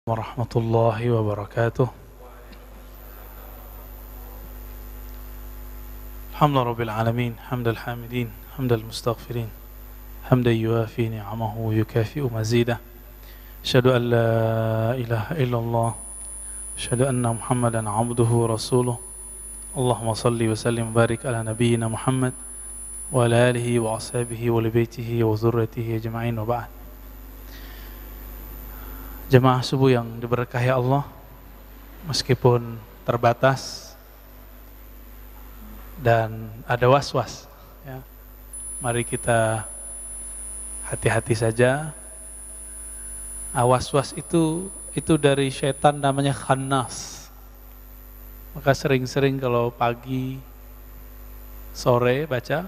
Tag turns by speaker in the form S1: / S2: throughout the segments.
S1: warahmatullahi wabarakatuh. Alhamdulillahirabbil alamin, hamdal hamidin, hamdal mustaghfirin, hamdan yuafi ni'amahu wa yukafi'u mazidah. Asyhadu an la ilaha illallah, asyhadu anna Muhammadan 'abduhu wa rasuluh. Allahumma shalli wa sallim wa barik ala nabiyyina Muhammad wa ala alihi wa ashabihi wa li baitihi wa dzurriyyatihi ajma'in wa ba'd. Jemaah subuh yang diberkahi Allah, meskipun terbatas dan ada was-was, ya, mari kita hati-hati saja. Was-was itu dari syaitan, namanya khannas. Maka sering-sering kalau pagi, sore baca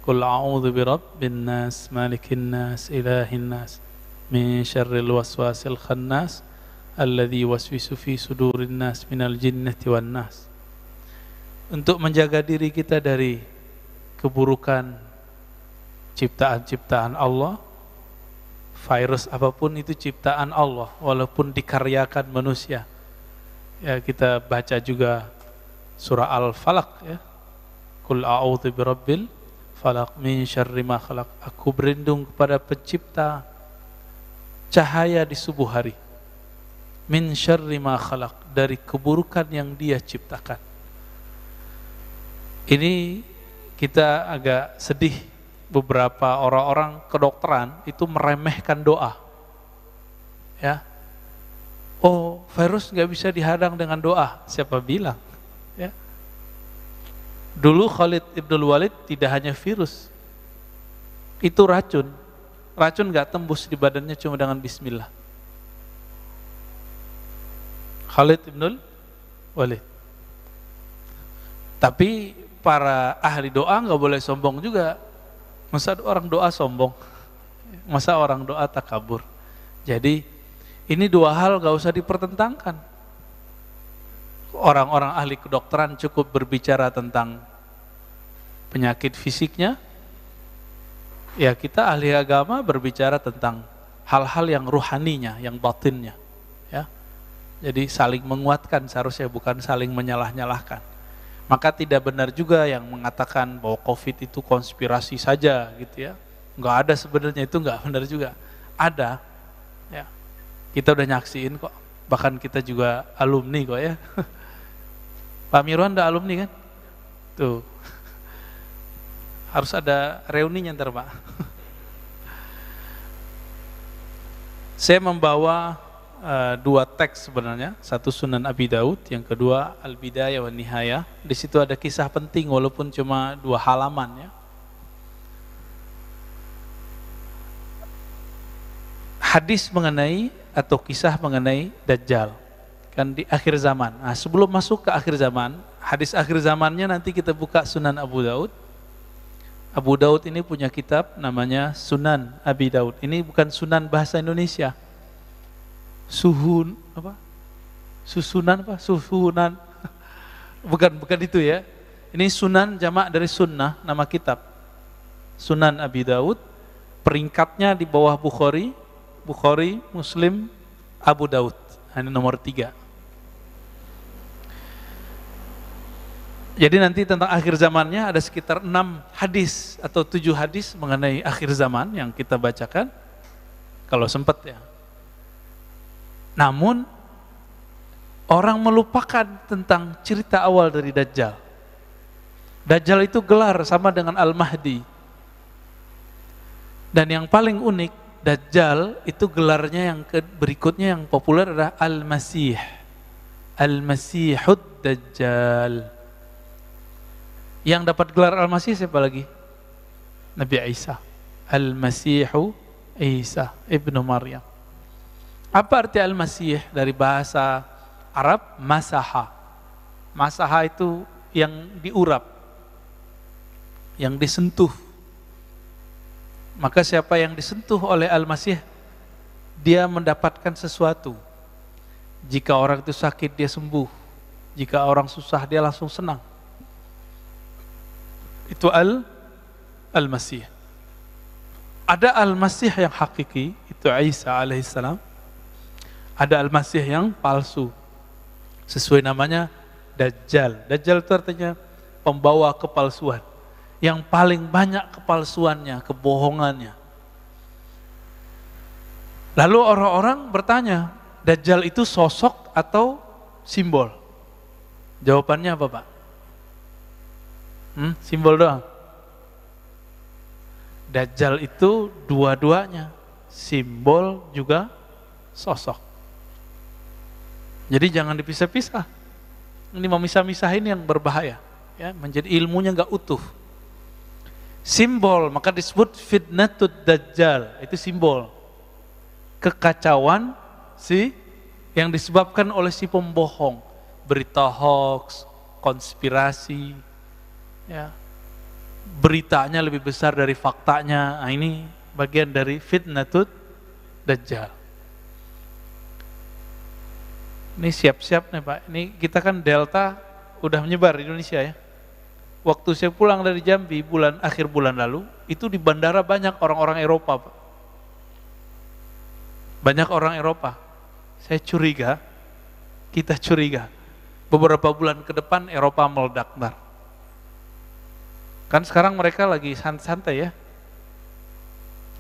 S1: Qul a'udzu birabbin nas, malikin nas, ilahin nas, min syarril waswasil khannas alladzi waswisu fi sudurin nas minal jinnati wan nas. Untuk menjaga diri kita dari keburukan ciptaan-ciptaan Allah. Virus apapun itu ciptaan Allah, walaupun dikaryakan manusia. Ya, kita baca juga surah Al-Falaq, ya. Qul a'udzu birabbil falaq min syarri ma khalaq. Aku berlindung kepada pencipta cahaya di subuh hari. Min syarri ma khalaq, dari keburukan yang Dia ciptakan. Ini kita agak sedih, beberapa orang-orang kedokteran itu meremehkan doa. Ya. Oh, virus nggak bisa dihadang dengan doa. Siapa bilang? Ya. Dulu Khalid Ibnul Walid tidak hanya virus, itu racun. Racun nggak tembus di badannya cuma dengan bismillah. Khalid Ibnul Walid. Tapi para ahli doa nggak boleh sombong juga. Masa orang doa sombong? Masa orang doa takabur? Jadi ini dua hal nggak usah dipertentangkan. Orang-orang ahli kedokteran cukup berbicara tentang penyakit fisiknya. Ya, kita ahli agama berbicara tentang hal-hal yang ruhaninya, yang batinnya, ya. Jadi saling menguatkan seharusnya, bukan saling menyalah-nyalahkan. Maka tidak benar juga yang mengatakan bahwa COVID itu konspirasi saja, gitu ya. Enggak ada sebenarnya, itu enggak benar juga. Ada, ya. Kita udah nyaksiin kok. Bahkan kita juga alumni kok, ya. Pak Mirwan udah alumni kan? Tuh. Harus ada reuninya ntar, Pak. Saya membawa dua teks sebenarnya, satu Sunan Abi Daud, yang kedua Al-Bidayah wa Nihayah. Di situ ada kisah penting walaupun cuma 2 halaman, ya. Hadis mengenai atau kisah mengenai Dajjal kan di akhir zaman. Nah, sebelum masuk ke akhir zaman, hadis akhir zamannya nanti kita buka Sunan Abu Daud. Abu Daud ini punya kitab namanya Sunan Abi Daud. Ini bukan Sunan bahasa Indonesia. Susunan apa? Susunan. Bukan itu, ya. Ini Sunan jamak dari sunnah, nama kitab. Sunan Abi Daud, peringkatnya di bawah Bukhari, Muslim, Abu Daud. Ini nomor 3. Jadi nanti tentang akhir zamannya ada sekitar 6 hadis atau 7 hadis mengenai akhir zaman yang kita bacakan kalau sempat, ya. Namun orang melupakan tentang cerita awal dari Dajjal. Dajjal itu gelar sama dengan Al-Mahdi. Dan yang paling unik, Dajjal itu gelarnya yang berikutnya yang populer adalah Al-Masih. Al-Masihud Dajjal. Yang dapat gelar Al-Masih siapa lagi? Nabi Isa. Al-Masihu Isa ibnu Maryam. Apa arti Al-Masih dari bahasa Arab? Masaha. Masaha itu yang diurap, yang disentuh. Maka siapa yang disentuh oleh Al-Masih, dia mendapatkan sesuatu. Jika orang itu sakit, dia sembuh. Jika orang susah, dia langsung senang. Itu Al-Masih. Ada Al-Masih yang hakiki, itu Isa alaihissalam. Ada Al-Masih yang palsu. Sesuai namanya Dajjal. Dajjal itu artinya pembawa kepalsuan. Yang paling banyak kepalsuannya, kebohongannya. Lalu orang-orang bertanya, Dajjal itu sosok atau simbol? Jawabannya apa, Pak? Simbol doang. Dajjal itu dua-duanya, simbol juga sosok. Jadi jangan dipisah-pisah. Ini memisah-misahin yang berbahaya, ya, menjadi ilmunya nggak utuh. Simbol, maka disebut fitnatud dajjal, itu simbol kekacauan yang disebabkan oleh si pembohong, berita hoax, konspirasi, ya, beritanya lebih besar dari faktanya. Nah, ini bagian dari fitnatud dajjal. Ini siap-siap nih Pak, ini kita kan Delta udah menyebar di Indonesia ya. Waktu saya pulang dari Jambi akhir bulan lalu, itu di bandara banyak orang-orang Eropa Pak. Banyak orang Eropa. Saya curiga, kita curiga, beberapa bulan ke depan Eropa meledak ntar. Kan sekarang mereka lagi santai ya.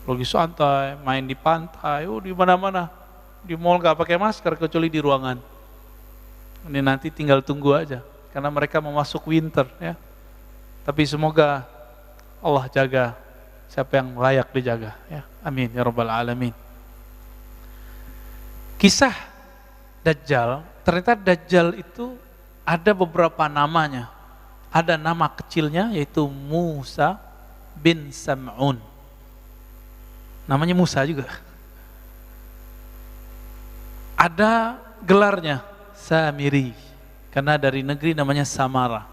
S1: Lagi santai, main di pantai, di mana-mana. Di mall gak pakai masker kecuali di ruangan. Ini nanti tinggal tunggu aja, karena mereka mau masuk winter ya. Tapi semoga Allah jaga siapa yang layak dijaga ya. Amin ya rabbal alamin. Kisah Dajjal, ternyata Dajjal itu ada beberapa namanya. Ada nama kecilnya yaitu Musa bin Sam'un. Namanya Musa juga. Ada gelarnya Samiri, karena dari negeri namanya Samara.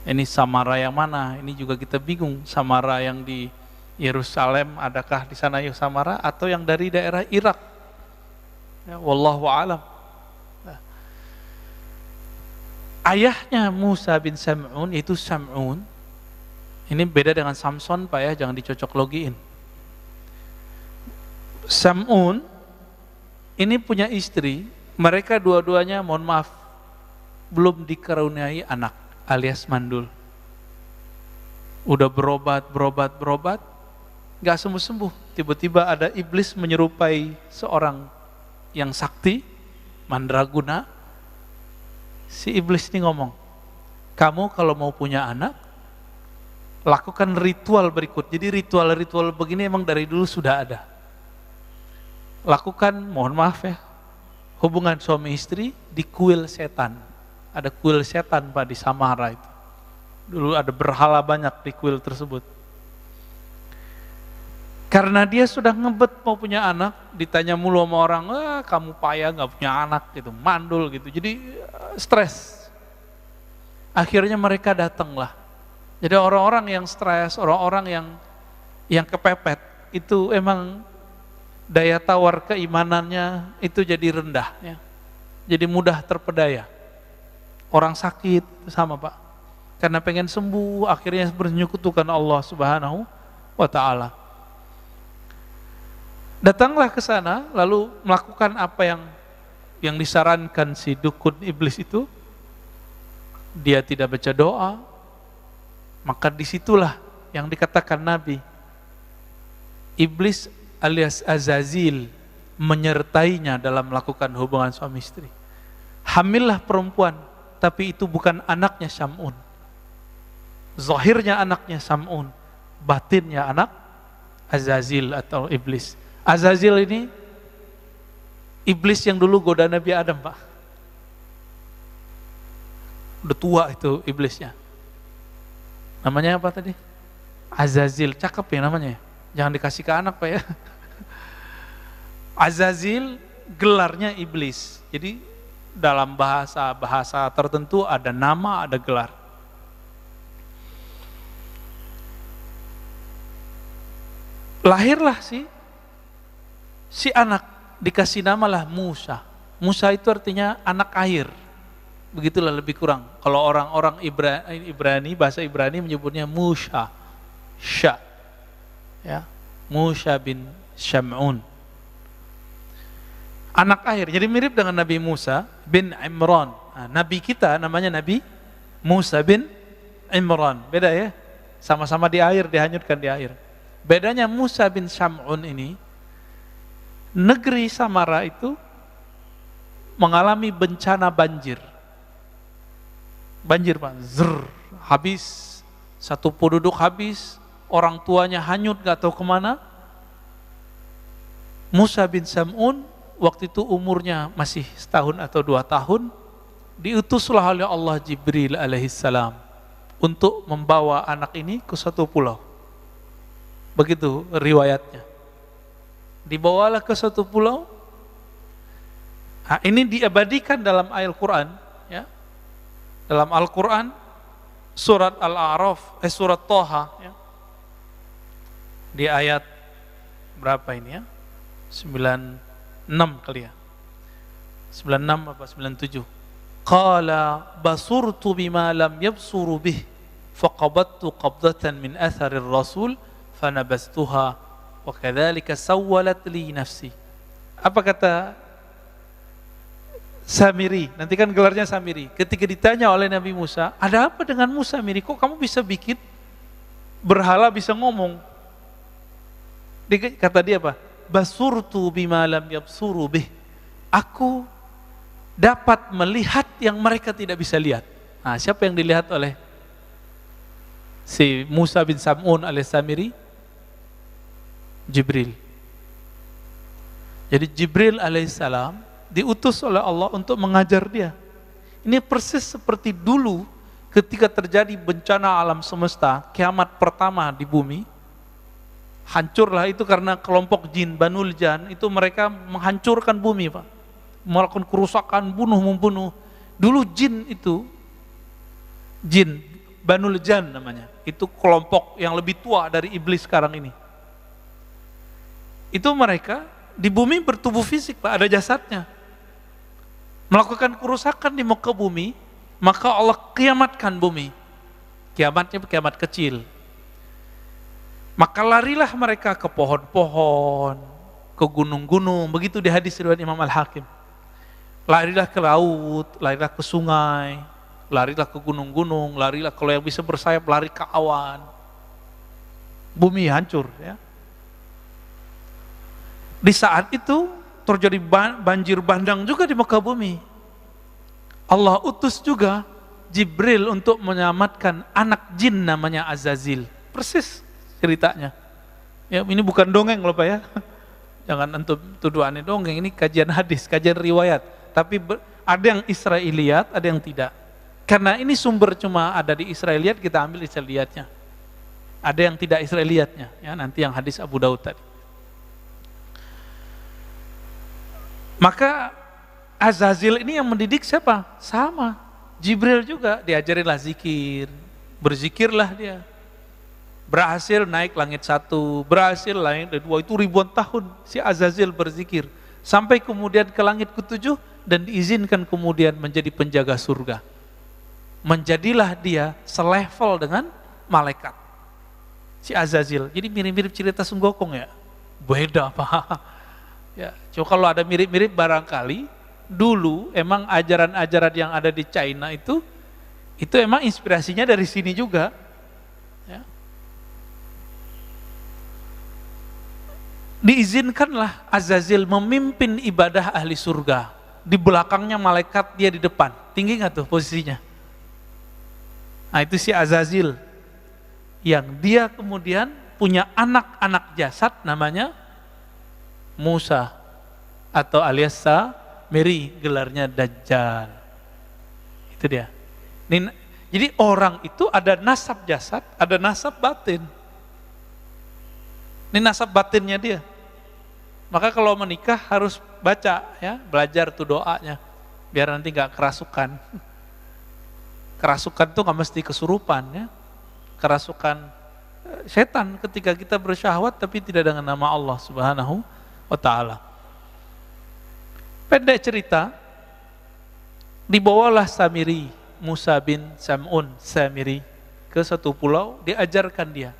S1: Ini Samara yang mana? Ini juga kita bingung. Samara yang di Yerusalem, adakah di sana Samara, atau yang dari daerah Irak? Ya, wallahu a'lam. Nah. Ayahnya Musa bin Sam'un itu Sam'un. Ini beda dengan Samson Pak ya, jangan dicocok logiin. Sam'un ini punya istri, mereka dua-duanya mohon maaf belum dikaruniai anak alias mandul. Udah berobat, gak sembuh-sembuh. Tiba-tiba ada iblis menyerupai seorang yang sakti, mandraguna. Si iblis ini ngomong, kamu kalau mau punya anak, lakukan ritual berikut. Jadi ritual-ritual begini emang dari dulu sudah ada. Lakukan, mohon maaf ya, hubungan suami istri di kuil setan. Ada kuil setan Pak di Samara itu. Dulu ada berhala banyak di kuil tersebut. Karena dia sudah ngebet mau punya anak, ditanya mulu sama orang, kamu payah gak punya anak gitu, mandul gitu. Jadi stres. Akhirnya mereka datanglah. Jadi orang-orang yang stres, orang-orang yang kepepet, itu emang daya tawar keimanannya itu jadi rendah ya. Jadi mudah terpedaya. Orang sakit sama Pak, karena pengen sembuh akhirnya bernyekutukan Allah Subhanahu wa taala. Datanglah ke sana lalu melakukan apa yang disarankan si dukun iblis itu. Dia tidak baca doa. Maka disitulah yang dikatakan Nabi, iblis alias Azazil menyertainya dalam melakukan hubungan suami istri. Hamillah perempuan, tapi itu bukan anaknya Sam'un. Zahirnya anaknya Sam'un, batinnya anak Azazil atau iblis. Azazil ini iblis yang dulu goda Nabi Adam Pak. Udah tua itu iblisnya. Namanya apa tadi? Azazil, cakep ya namanya. Jangan dikasih ke anak Pak ya. Azazil gelarnya iblis. Jadi dalam bahasa tertentu ada nama, ada gelar. Lahirlah si anak, dikasih namalah Musa. Musa itu artinya anak air. Begitulah lebih kurang. Kalau orang-orang Ibrani, bahasa Ibrani menyebutnya Musa. Ya, Musa bin Sam'un. anak air. Jadi mirip dengan Nabi Musa bin Imran. Nah, Nabi kita namanya Nabi Musa bin Imran. Beda ya? Sama-sama di air, dihanyutkan di air. Bedanya Musa bin Sam'un ini, negeri Samara itu mengalami bencana banjir. Banjir Pak, habis, satu penduduk habis, orang tuanya hanyut gak tahu kemana. Musa bin Sam'un waktu itu umurnya masih setahun atau 2 tahun, diutuslah oleh Allah Jibril alaihissalam untuk membawa anak ini ke satu pulau. Begitu riwayatnya. Dibawalah ke satu pulau. Nah, ini diabadikan dalam Al-Quran, ya. Dalam Al-Quran surat Al-A'raf, surat Toha, ya. Di ayat berapa ini ya? 96 kali ya. 96 apa 97. Qala basurtu bima lam yabsuru bih faqabattu qabdatan min atharir rasul fanabastuha wa kadzalika sawwalat li nafsi. Apa kata Samiri? Nanti kan gelarnya Samiri. Ketika ditanya oleh Nabi Musa, ada apa dengan Musa Samiri? Kok kamu bisa bikin berhala bisa ngomong? Kata dia apa? Basurtu bima lam yabsuru bih. Aku dapat melihat yang mereka tidak bisa lihat. Nah, siapa yang dilihat oleh si Musa bin Sam'un alias Samiri? Jibril. Jadi Jibril alaihissalam diutus oleh Allah untuk mengajar dia. Ini persis seperti dulu ketika terjadi bencana alam semesta, kiamat pertama di bumi. Hancurlah itu karena kelompok jin Banul Jan, itu mereka menghancurkan bumi Pak, melakukan kerusakan, membunuh. Dulu jin itu, jin Banul Jan namanya, itu kelompok yang lebih tua dari iblis sekarang ini. Itu mereka di bumi bertubuh fisik Pak, ada jasadnya, melakukan kerusakan di muka bumi, maka Allah kiamatkan bumi. Kiamatnya kiamat kecil. Maka larilah mereka ke pohon-pohon, ke gunung-gunung, begitu di hadis riwayat Imam Al-Hakim. Larilah ke laut, larilah ke sungai, larilah ke gunung-gunung, larilah kalau yang bisa bersayap, lari ke awan. Bumi hancur ya. Di saat itu terjadi banjir bandang juga di muka bumi. Allah utus juga Jibril untuk menyelamatkan anak jin namanya Azazil. Persis ceritanya. Ya, ini bukan dongeng loh Pak ya. Jangan antum tuduh aneh dongeng, ini kajian hadis, kajian riwayat. Tapi ada yang Israiliyat, ada yang tidak. Karena ini sumber cuma ada di Israiliyat, kita ambil Israiliyatnya. Ada yang tidak Israiliyatnya, ya nanti yang hadis Abu Daud tadi. Maka Azazil ini yang mendidik siapa? Sama. Jibril juga diajarinlah zikir, berzikirlah dia. Berhasil naik langit 1, berhasil langit 2, itu ribuan tahun si Azazil berzikir. Sampai kemudian ke langit ke-7 dan diizinkan kemudian menjadi penjaga surga. Menjadilah dia selevel dengan malaikat. Si Azazil. Jadi mirip-mirip cerita Sun Gokong ya? Beda Pak. Ya, cuma kalau ada mirip-mirip barangkali dulu emang ajaran-ajaran yang ada di China itu emang inspirasinya dari sini juga. Ya. Diizinkanlah Azazil memimpin ibadah ahli surga. Di belakangnya malaikat, dia di depan. Tinggi nggak tuh posisinya? Nah itu si Azazil. Yang dia kemudian punya anak-anak jasad namanya Musa. Atau alias Samiri, gelarnya Dajjal. Itu dia. Jadi orang itu ada nasab jasad, ada nasab batin. Ini nasab batinnya dia. Maka kalau menikah harus baca ya, belajar tuh doanya biar nanti nggak kerasukan. Kerasukan tuh nggak mesti kesurupan ya. Kerasukan setan ketika kita bersyahwat tapi tidak dengan nama Allah Subhanahu wa taala. Pendek cerita, dibawalah Samiri, Musa bin Sam'un Samiri ke satu pulau, diajarkan dia.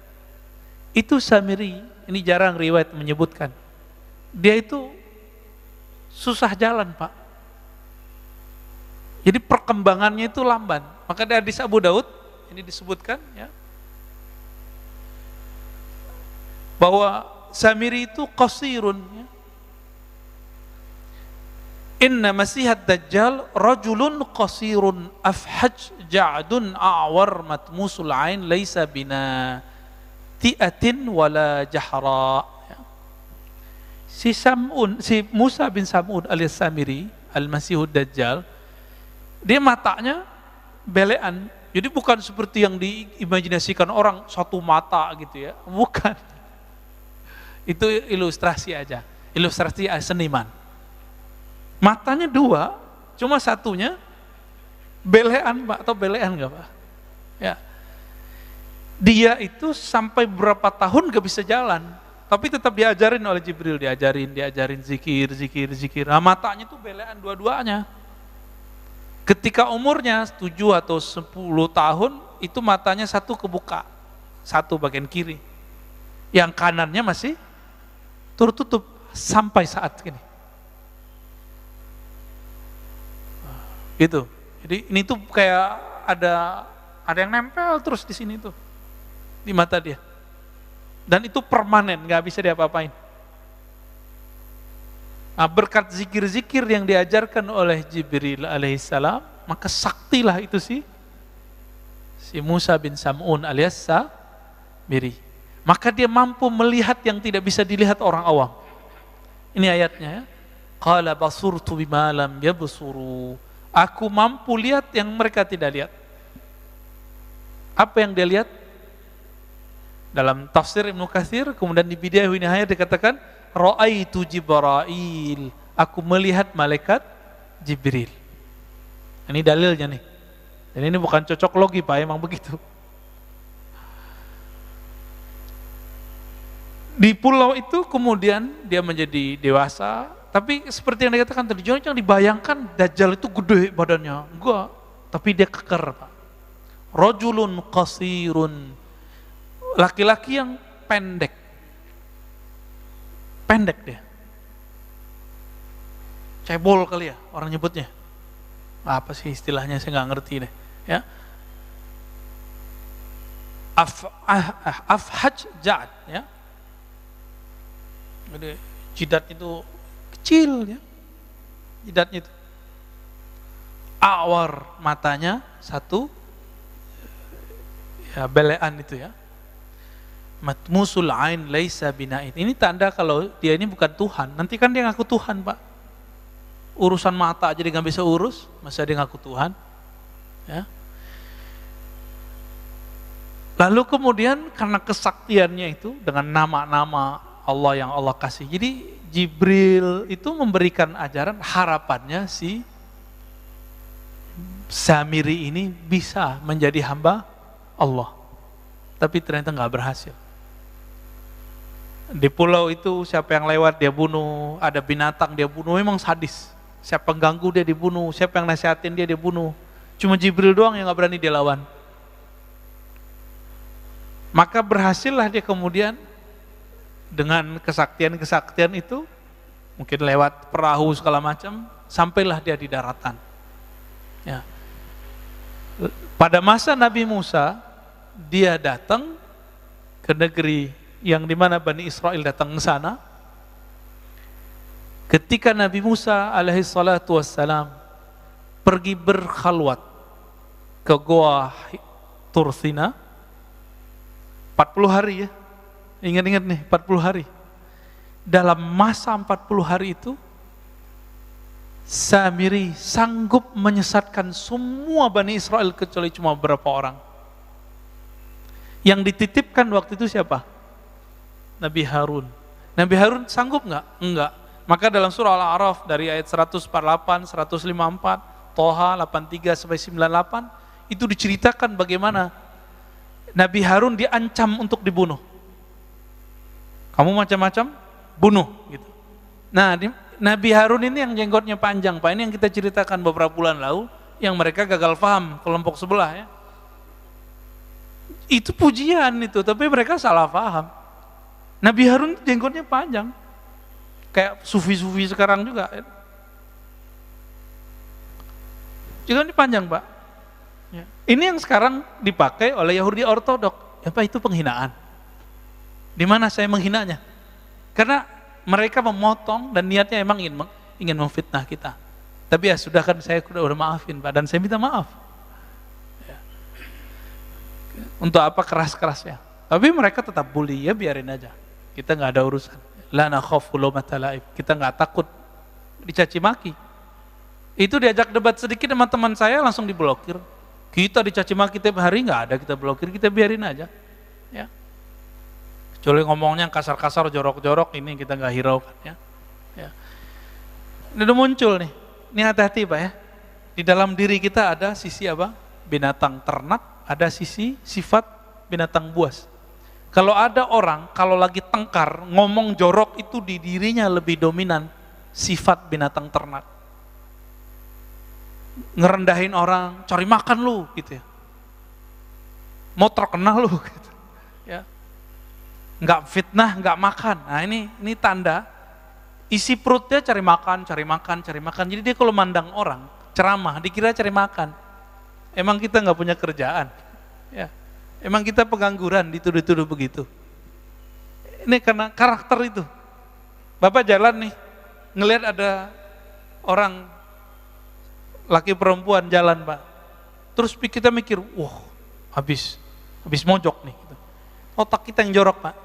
S1: Itu Samiri, ini jarang riwayat menyebutkan. Dia itu susah jalan, Pak. Jadi perkembangannya itu lamban. Maka di hadis Abu Daud ini disebutkan ya, bahwa Samiri itu qasirun ya. Inna Masihad Dajjal rajulun qasirun afhaj ja'dun a'war matmusul ain laisa bina ti'atin wala jahra ya. Si Musa bin Sam'un alias Samiri al-Masihud Dajjal, dia matanya belean. Jadi bukan seperti yang diimajinasikan orang satu mata gitu ya, bukan. Itu ilustrasi aja, ilustrasi seniman. Matanya dua, cuma satunya belean, Pak, atau belean enggak, Pak? Ya. Dia itu sampai berapa tahun gak bisa jalan, tapi tetap diajarin oleh Jibril, diajarin zikir. Nah, matanya tuh belean dua-duanya. Ketika umurnya 7 atau 10 tahun, itu matanya satu kebuka, satu bagian kiri. Yang kanannya masih tertutup sampai saat ini. Gitu. Jadi ini tuh kayak ada yang nempel terus di sini tuh, di mata dia. Dan itu permanen, nggak bisa diapa-apain. Nah, berkat zikir-zikir yang diajarkan oleh Jibril alaihissalam, maka saktilah itu si Musa bin Sam'un alias Samiri. Maka dia mampu melihat yang tidak bisa dilihat orang awam. Ini ayatnya ya. Qala basurtu bima lam yabsuru. Aku mampu lihat yang mereka tidak lihat. Apa yang dia lihat? Dalam tafsir Ibnu Katsir, kemudian di Bidayah wa Nihayah dikatakan, Ra'aitu Jibril. Aku melihat malaikat Jibril. Ini dalilnya nih. Dan ini bukan cocok logi, Pak, emang begitu. Di pulau itu kemudian dia menjadi dewasa, tapi seperti yang dikatakan tadi, jangan dibayangkan Dajjal itu gede badannya, enggak, tapi dia keker, Pak. Rajulun qasirun, laki-laki yang pendek dia, cebol kali ya orang nyebutnya, apa sih istilahnya saya nggak ngerti deh, ya. Afhaj ja'ad, ya. Jadi jidatnya itu kecil ya, jidatnya itu. Awar, matanya satu, ya belean itu ya. Matmusul ain laisa bina'in. Ini tanda kalau dia ini bukan Tuhan. Nanti kan dia ngaku Tuhan, Pak. Urusan mata aja dia nggak bisa urus, masa dia ngaku Tuhan? Ya. Lalu kemudian karena kesaktiannya itu dengan nama-nama Allah yang Allah kasih, jadi Jibril itu memberikan ajaran, harapannya si Samiri ini bisa menjadi hamba Allah. Tapi ternyata nggak berhasil. Di pulau itu siapa yang lewat dia bunuh, ada binatang dia bunuh, memang sadis. Siapa yang ganggu dia dibunuh, siapa yang nasihatin dia dibunuh. Cuma Jibril doang yang nggak berani dia lawan. Maka berhasillah dia kemudian dengan kesaktian itu, mungkin lewat perahu segala macam, sampailah dia di daratan. Ya. Pada masa Nabi Musa, dia datang ke negeri yang dimana Bani Israel datang ke sana. Ketika Nabi Musa alaihi salatu wassalam pergi berkhalwat ke Goa Tursina 40 hari ya. Ingat-ingat nih, 40 hari. Dalam masa 40 hari itu, Samiri sanggup menyesatkan semua Bani Israel kecuali cuma beberapa orang. Yang dititipkan waktu itu siapa? Nabi Harun. Nabi Harun sanggup nggak? Enggak. Maka dalam surah Al-A'raf dari ayat 148, 154, Toha 83 sampai 98, itu diceritakan bagaimana Nabi Harun diancam untuk dibunuh. Kamu macam-macam, bunuh gitu. Nah, Nabi Harun ini yang jenggotnya panjang, Pak. Ini yang kita ceritakan beberapa bulan lalu, yang mereka gagal paham kelompok sebelah ya. Itu pujian itu, tapi mereka salah paham. Nabi Harun jenggotnya panjang, kayak sufi-sufi sekarang juga. Juga ini panjang, Pak. Ya. Ini yang sekarang dipakai oleh Yahudi Ortodok. Ya, Pak, itu penghinaan. Di mana saya menghinanya? Karena mereka memotong dan niatnya emang ingin memfitnah kita. Tapi ya sudah, kan saya udah maafin, Pak, dan saya minta maaf. Ya. Untuk apa keras-kerasnya? Tapi mereka tetap bully, ya biarin aja. Kita nggak ada urusan. La nakhafu laumata laim. Kita nggak takut dicaci maki. Itu diajak debat sedikit sama teman saya langsung diblokir. Kita dicaci maki tiap hari, nggak ada kita blokir, kita biarin aja. Ya. Kecuali ngomongnya kasar-kasar, jorok-jorok, ini kita nggak hiraukan. Ya. Ya. Ini udah muncul nih. Ini hati-hati, Pak, ya. Di dalam diri kita ada sisi apa? Binatang ternak, ada sisi sifat binatang buas. Kalau ada orang, kalau lagi tengkar, ngomong jorok itu di dirinya lebih dominan sifat binatang ternak. Ngerendahin orang, cari makan lu, gitu ya. Mau terkenal lu, gitu. Ya. Nggak fitnah, nggak makan. Nah ini tanda, isi perutnya cari makan, cari makan, cari makan. Jadi dia kalau mandang orang, ceramah, dikira cari makan. Emang kita nggak punya kerjaan. Ya. Emang kita pengangguran, dituduh-tuduh begitu. Ini karena karakter itu. Bapak jalan nih, ngelihat ada orang laki perempuan jalan, Pak. Terus kita mikir, wah, habis mojok nih. Otak kita yang jorok, Pak.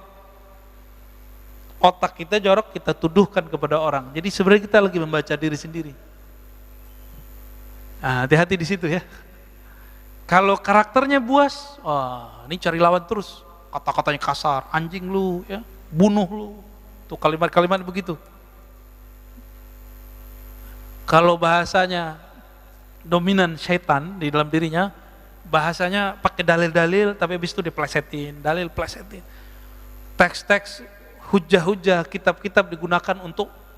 S1: Otak kita jorok, kita tuduhkan kepada orang. Jadi sebenarnya kita lagi membaca diri sendiri. Nah, hati-hati di situ ya. Kalau karakternya buas, wah, ini cari lawan terus. Kata-katanya kasar, anjing lu, ya, bunuh lu. Tuh kalimat-kalimat begitu. Kalau bahasanya dominan syaitan di dalam dirinya, bahasanya pakai dalil-dalil, tapi habis itu diplesetin, dalil plesetin. Teks-teks, hujah-hujah, kitab-kitab digunakan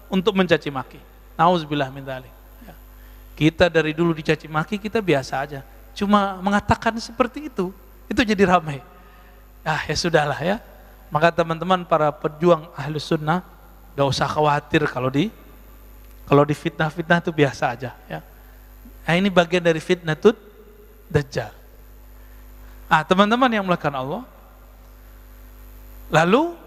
S1: untuk mencaci maki. Nauzubillah min dzalik. Ya. Kita dari dulu dicaci maki, kita biasa aja. Cuma mengatakan seperti itu jadi ramai. Ya sudahlah ya. Maka teman-teman para pejuang Ahlus Sunnah, gak usah khawatir kalau di fitnah-fitnah itu biasa aja. Ya. Nah, ini bagian dari fitnatut Dajjal. Teman-teman yang melakukan Allah. Lalu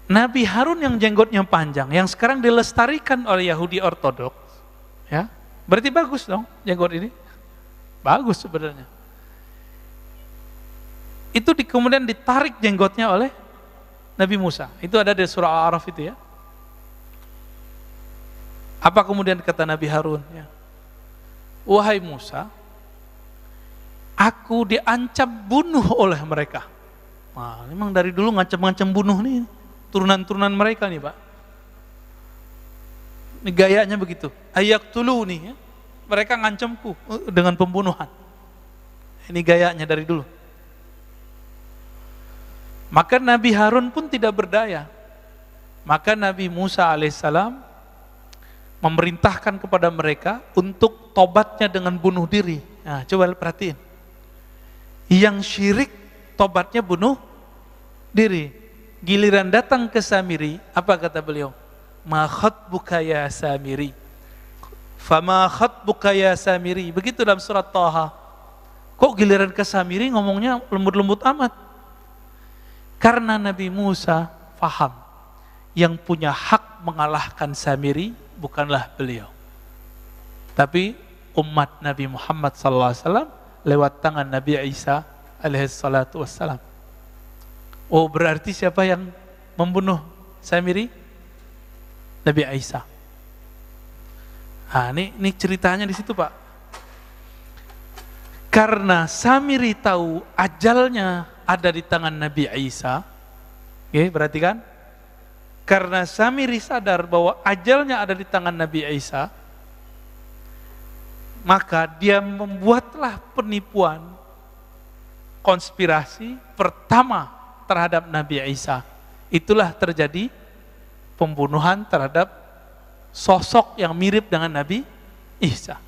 S1: Nabi Harun yang jenggotnya panjang, yang sekarang dilestarikan oleh Yahudi Ortodoks, ya, berarti bagus dong jenggot ini. Bagus sebenarnya. Itu kemudian ditarik jenggotnya oleh Nabi Musa. Itu ada di surah Al-A'raf itu ya. Apa kemudian kata Nabi Harun? Ya. Wahai Musa, aku diancam bunuh oleh mereka. Nah, memang dari dulu ngancam-ngancam bunuh nih, turunan-turunan mereka nih, Pak. Ini gayanya begitu. Ayak tulu nih ya. Mereka ngancamku dengan pembunuhan. Ini gayanya dari dulu. Maka Nabi Harun pun tidak berdaya. Maka Nabi Musa alaihissalam memerintahkan kepada mereka untuk tobatnya dengan bunuh diri. Nah, coba perhatiin. Yang syirik tobatnya bunuh diri. Giliran datang ke Samiri, apa kata beliau? Ma khatbuka ya Samiri. Fama khatbuka ya Samiri. Begitu dalam surat Thaha. Kok giliran ke Samiri ngomongnya lembut-lembut amat? Karena Nabi Musa faham yang punya hak mengalahkan Samiri bukanlah beliau, tapi umat Nabi Muhammad SAW lewat tangan Nabi Isa alaihissalatu wassalam. Oh, berarti siapa yang membunuh Samiri? Nabi Isa. Nah, ini ceritanya di situ, Pak. Karena Samiri tahu ajalnya ada di tangan Nabi Isa. Oke, berarti kan? Karena Samiri sadar bahwa ajalnya ada di tangan Nabi Isa, maka dia membuatlah penipuan, konspirasi pertama terhadap Nabi Isa. Itulah terjadi pembunuhan terhadap sosok yang mirip dengan Nabi Isa.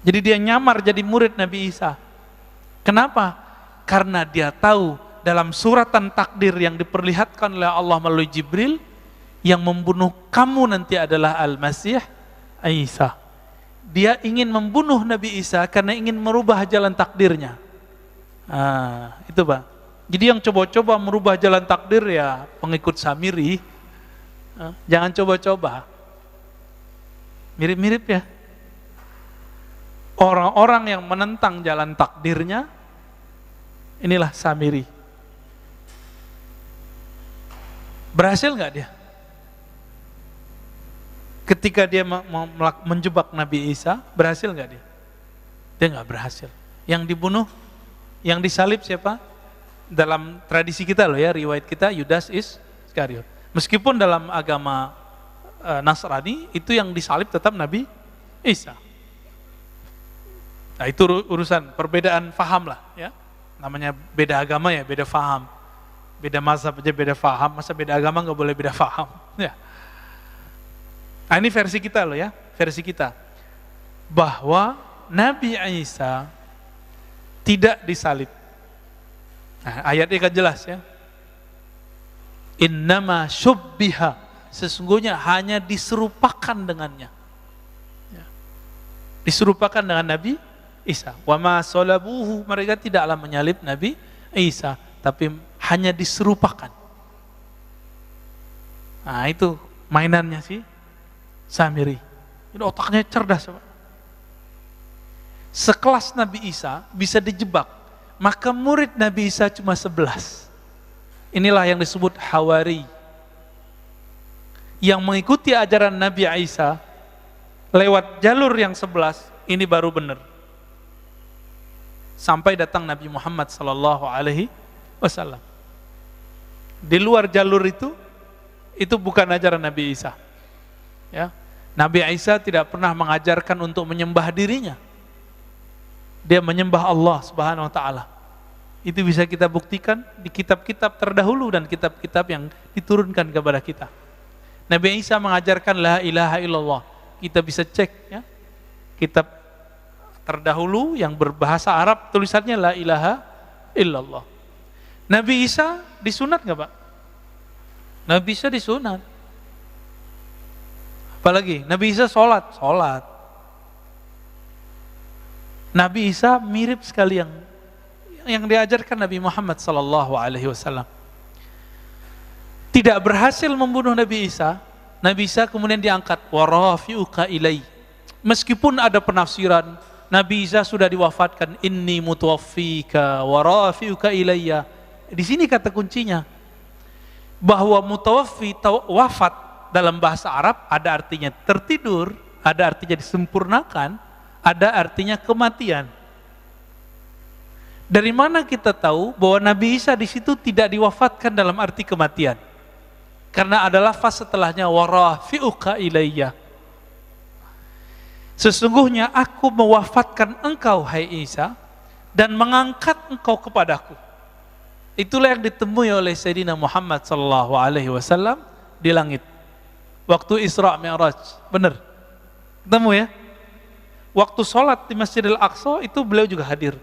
S1: Jadi dia nyamar jadi murid Nabi Isa. Kenapa? Karena dia tahu dalam suratan takdir yang diperlihatkan oleh Allah melalui Jibril, yang membunuh kamu nanti adalah Al-Masih Isa. dia ingin membunuh Nabi Isa karena ingin merubah jalan takdirnya. Itu Pak. Jadi yang coba-coba merubah jalan takdir ya pengikut Samiri. Jangan coba-coba. Mirip-mirip ya. Orang-orang yang menentang jalan takdirnya, inilah Samiri. Berhasil nggak dia? Ketika dia menjebak Nabi Isa, berhasil nggak dia? Dia nggak berhasil. Yang dibunuh, yang disalib siapa? Dalam tradisi kita loh ya, riwayat kita, Yudas Iskariot. Meskipun dalam agama Nasrani, itu yang disalib tetap Nabi Isa. Nah itu urusan perbedaan faham lah ya. Namanya beda agama ya, beda faham. Beda mazhab aja beda faham, masa beda agama nggak boleh beda faham ya. Nah ini versi kita loh ya, versi kita. Bahwa Nabi Isa tidak disalib. Nah, ayatnya kan jelas ya. Innama syubbiha, sesungguhnya hanya diserupakan dengannya. Ya. Diserupakan dengan Nabi Isa. Wa ma salabuhu, mereka tidaklah menyalib Nabi Isa, tapi hanya diserupakan. Nah itu mainannya sih Samiri. Ini otaknya cerdas Pak. Sekelas Nabi Isa bisa dijebak, maka murid Nabi Isa cuma 11. Inilah yang disebut Hawari. Yang mengikuti ajaran Nabi Isa lewat jalur yang 11, ini baru benar. Sampai datang Nabi Muhammad SAW. Di luar jalur itu bukan ajaran Nabi Isa. Ya, Nabi Isa tidak pernah mengajarkan untuk menyembah dirinya. Dia menyembah Allah Subhanahu Wa Taala. Itu bisa kita buktikan di kitab-kitab terdahulu dan kitab-kitab yang diturunkan kepada kita. Nabi Isa mengajarkan la ilaha illallah. Kita bisa cek ya, kitab terdahulu yang berbahasa Arab tulisannya la ilaha illallah. Nabi Isa disunat nggak Pak? Nabi Isa disunat. Apalagi Nabi Isa sholat. Nabi Isa mirip sekali yang diajarkan Nabi Muhammad SAW. Tidak berhasil membunuh Nabi Isa. Nabi Isa kemudian diangkat. Wa rafi'uka ilai. Meskipun ada penafsiran Nabi Isa sudah diwafatkan, inni mutawaffika wa rafi'uka ilayya. Di sini kata kuncinya, bahwa mutawaffi, wafat dalam bahasa Arab ada artinya tertidur, ada artinya disempurnakan, ada artinya kematian. Dari mana kita tahu bahwa Nabi Isa di situ tidak diwafatkan dalam arti kematian? Karena ada lafaz setelahnya wa rafi'uka ilayya. Sesungguhnya aku mewafatkan engkau hai Isa dan mengangkat engkau kepadaku. Itulah yang ditemui oleh Sayyidina Muhammad SAW di langit. Waktu Isra Mi'raj, benar? Ketemu ya? Waktu sholat di Masjidil Aqsa itu beliau juga hadir.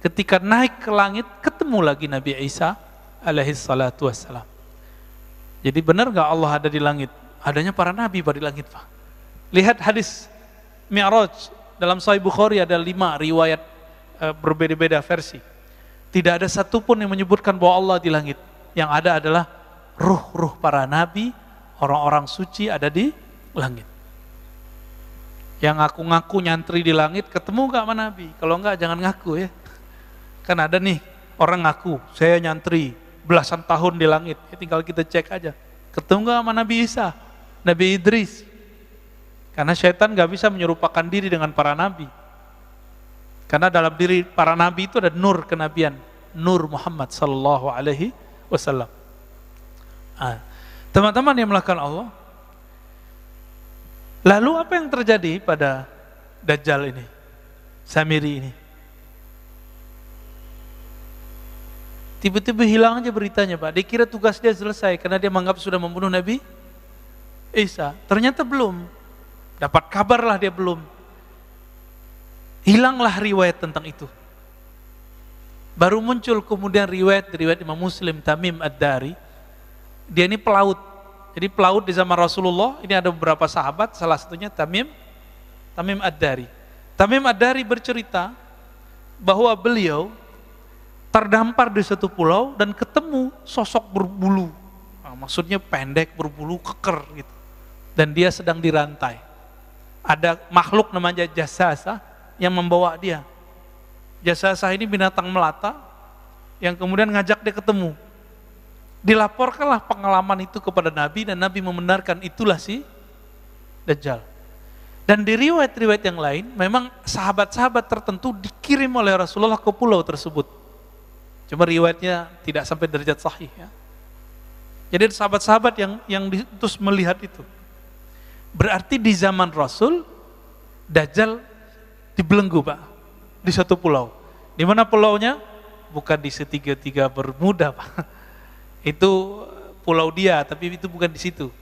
S1: Ketika naik ke langit ketemu lagi Nabi Isa alaihi salatu wassalam. Jadi benar gak Allah ada di langit? Adanya para nabi pada di langit Pak. Lihat hadis Mi'raj, dalam Sahih Bukhari ada 5 riwayat berbeda-beda versi. Tidak ada satupun yang menyebutkan bahwa Allah di langit. Yang ada adalah ruh-ruh para nabi, orang-orang suci ada di langit. Yang ngaku-ngaku nyantri di langit, ketemu gak sama Nabi? Kalau enggak jangan ngaku ya. Kan ada nih orang ngaku, saya nyantri belasan tahun di langit. Ya, tinggal kita cek aja. Ketemu gak sama Nabi Isa, Nabi Idris? Karena syaitan gak bisa menyerupakan diri dengan para nabi. Karena dalam diri para nabi itu ada nur kenabian, nur Muhammad sallallahu alaihi wasallam. Teman-teman yang melakukan Allah, lalu apa yang terjadi pada Dajjal ini, Samiri ini? Tiba-tiba hilang aja beritanya Pak. Dia kira tugas dia selesai karena dia menganggap sudah membunuh Nabi Isa. Ternyata belum. Dapat kabar lah dia belum. Hilanglah riwayat tentang itu. Baru muncul kemudian riwayat Imam Muslim, Tamim Ad-Dari. Dia ini pelaut. Jadi pelaut di zaman Rasulullah, ini ada beberapa sahabat, salah satunya Tamim Tamim Ad-Dari. Tamim Ad-Dari bercerita bahwa beliau terdampar di satu pulau dan ketemu sosok berbulu. Nah, maksudnya pendek, berbulu, keker gitu. Dan dia sedang dirantai. Ada makhluk namanya Jasasah yang membawa dia. Jasasah ini binatang melata yang kemudian ngajak dia ketemu. Dilaporkanlah pengalaman itu kepada Nabi dan Nabi membenarkan itulah si Dajjal. Dan di riwayat-riwayat yang lain, memang sahabat-sahabat tertentu dikirim oleh Rasulullah ke pulau tersebut. Cuma riwayatnya tidak sampai derajat sahih ya. Jadi sahabat-sahabat yang diutus melihat itu. Berarti di zaman Rasul, Dajjal dibelenggu Pak, di satu pulau. Di mana pulaunya? Bukan di segitiga Bermuda Pak. Itu pulau dia, tapi itu bukan di situ.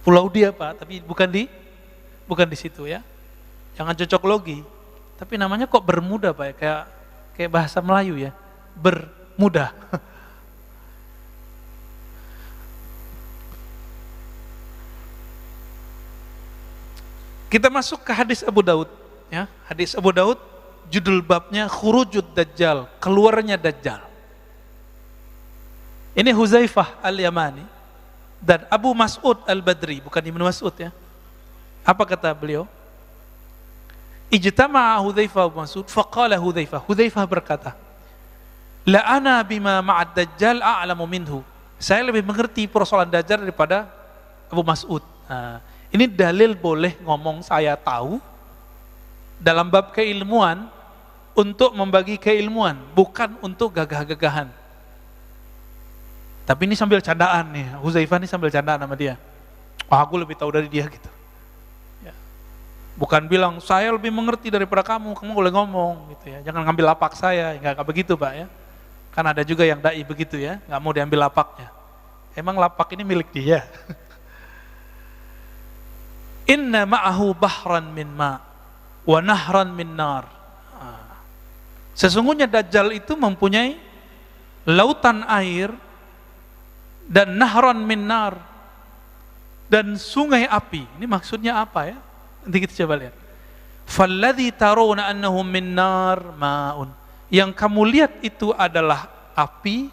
S1: Pulau dia Pak, tapi bukan di situ ya. Jangan cocok logi. Tapi namanya kok Bermuda Pak ya, kayak bahasa Melayu ya. Bermuda. Kita masuk ke hadis Abu Daud ya. Hadis Abu Daud judul babnya Khurujud Dajjal, keluarnya Dajjal. Ini Huzaifah Al-Yamani dan Abu Mas'ud Al-Badri, bukan Ibnu Mas'ud ya. Apa kata beliau? Ijtama'a Huzaifah Abu Mas'ud, faqala Huzaifah berkata, la ana bima ma'ad Dajjal a'lamu minhu. Saya lebih mengerti persoalan Dajjal daripada Abu Mas'ud. Nah, ini dalil boleh ngomong saya tahu dalam bab keilmuan untuk membagi keilmuan, bukan untuk gagah-gagahan. Tapi ini sambil candaan nih, Huzaifah ini sambil candaan sama dia. Aku lebih tahu dari dia gitu. Ya. Bukan bilang saya lebih mengerti daripada kamu boleh ngomong gitu ya. Jangan ngambil lapak saya, enggak begitu Pak ya. Kan ada juga yang dai begitu ya, nggak mau diambil lapaknya. Emang lapak ini milik dia. Inna ma'ahu bahran min ma' wa nahran min nar. Sesungguhnya Dajjal itu mempunyai lautan air dan nahran min nar dan sungai api. Ini maksudnya apa ya? Nanti kita coba lihat. Falladhi tarawna annahum min nar ma'un. Yang kamu lihat itu adalah api,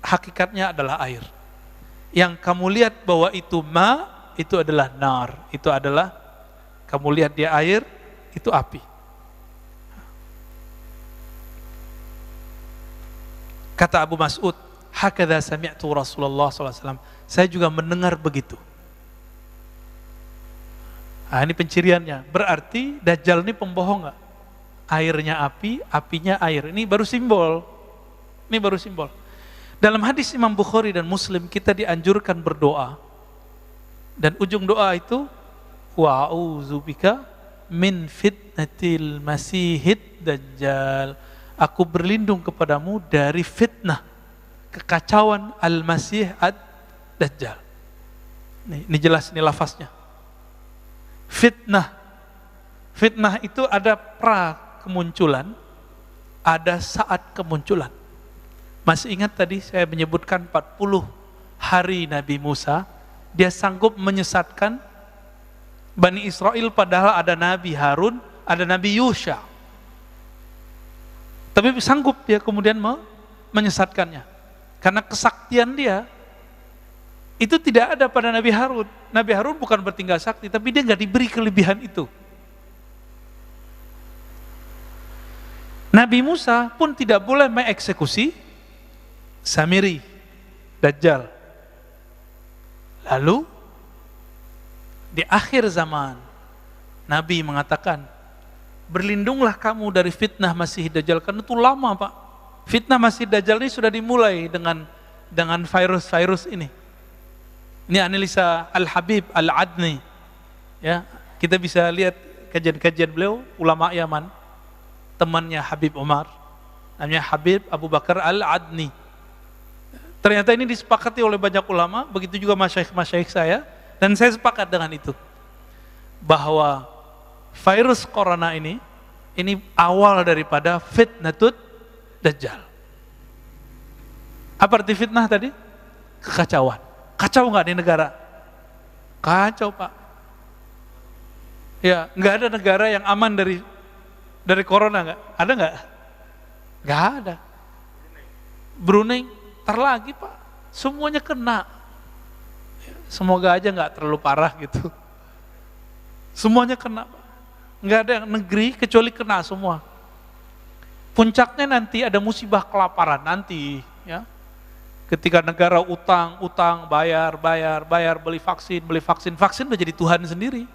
S1: hakikatnya adalah air. Yang kamu lihat bahwa itu ma, itu adalah nar. Itu adalah, kamu lihat dia air, itu api. Kata Abu Mas'ud, hakadha sami'tu Rasulullah SAW. Saya juga mendengar begitu. Nah, ini penciriannya. Berarti Dajjal ini pembohong nggak? Airnya api, apinya air. Ini baru simbol. Ini baru simbol. Dalam hadis Imam Bukhari dan Muslim, kita dianjurkan berdoa. Dan ujung doa itu, wa'udzubika min fitnatil masihid dajjal. Aku berlindung kepadamu dari fitnah kekacauan al-masih ad-dajjal. Ini jelas, ini lafaznya. Fitnah. Fitnah itu ada pra kemunculan, ada saat kemunculan. Masih ingat tadi saya menyebutkan 40 hari Nabi Musa, dia sanggup menyesatkan Bani Israel padahal ada Nabi Harun, ada Nabi Yusha. Tapi sanggup dia kemudian menyesatkannya. Karena kesaktian dia itu tidak ada pada Nabi Harun. Nabi Harun bukan bertinggal sakti, tapi dia nggak diberi kelebihan itu. Nabi Musa pun tidak boleh mengeksekusi Samiri, Dajjal. Lalu di akhir zaman Nabi mengatakan, berlindunglah kamu dari fitnah Masih Dajjal. Karena itu lama Pak. Fitnah Masih Dajjal ini sudah dimulai dengan virus-virus ini. Ini analisa Al-Habib Al-Adni. Ya, kita bisa lihat kajian-kajian beliau, ulama Yaman, temannya Habib Umar, namanya Habib Abu Bakar Al-Adni. Ternyata ini disepakati oleh banyak ulama, begitu juga masyayikh saya, dan saya sepakat dengan itu. Bahwa virus corona ini awal daripada fitnatut Dajjal. Apa arti fitnah tadi? Kekacauan. Kacau nggak di negara? Kacau Pak. Ya, nggak ada negara yang aman dari corona, nggak? Ada nggak? Nggak ada. Brunei, tar lagi Pak, semuanya kena. Semoga aja nggak terlalu parah gitu. Semuanya kena, Pak. Nggak ada negeri kecuali kena semua. Puncaknya nanti ada musibah kelaparan nanti, ya. Ketika negara utang, bayar, beli vaksin, vaksin udah jadi Tuhan sendiri.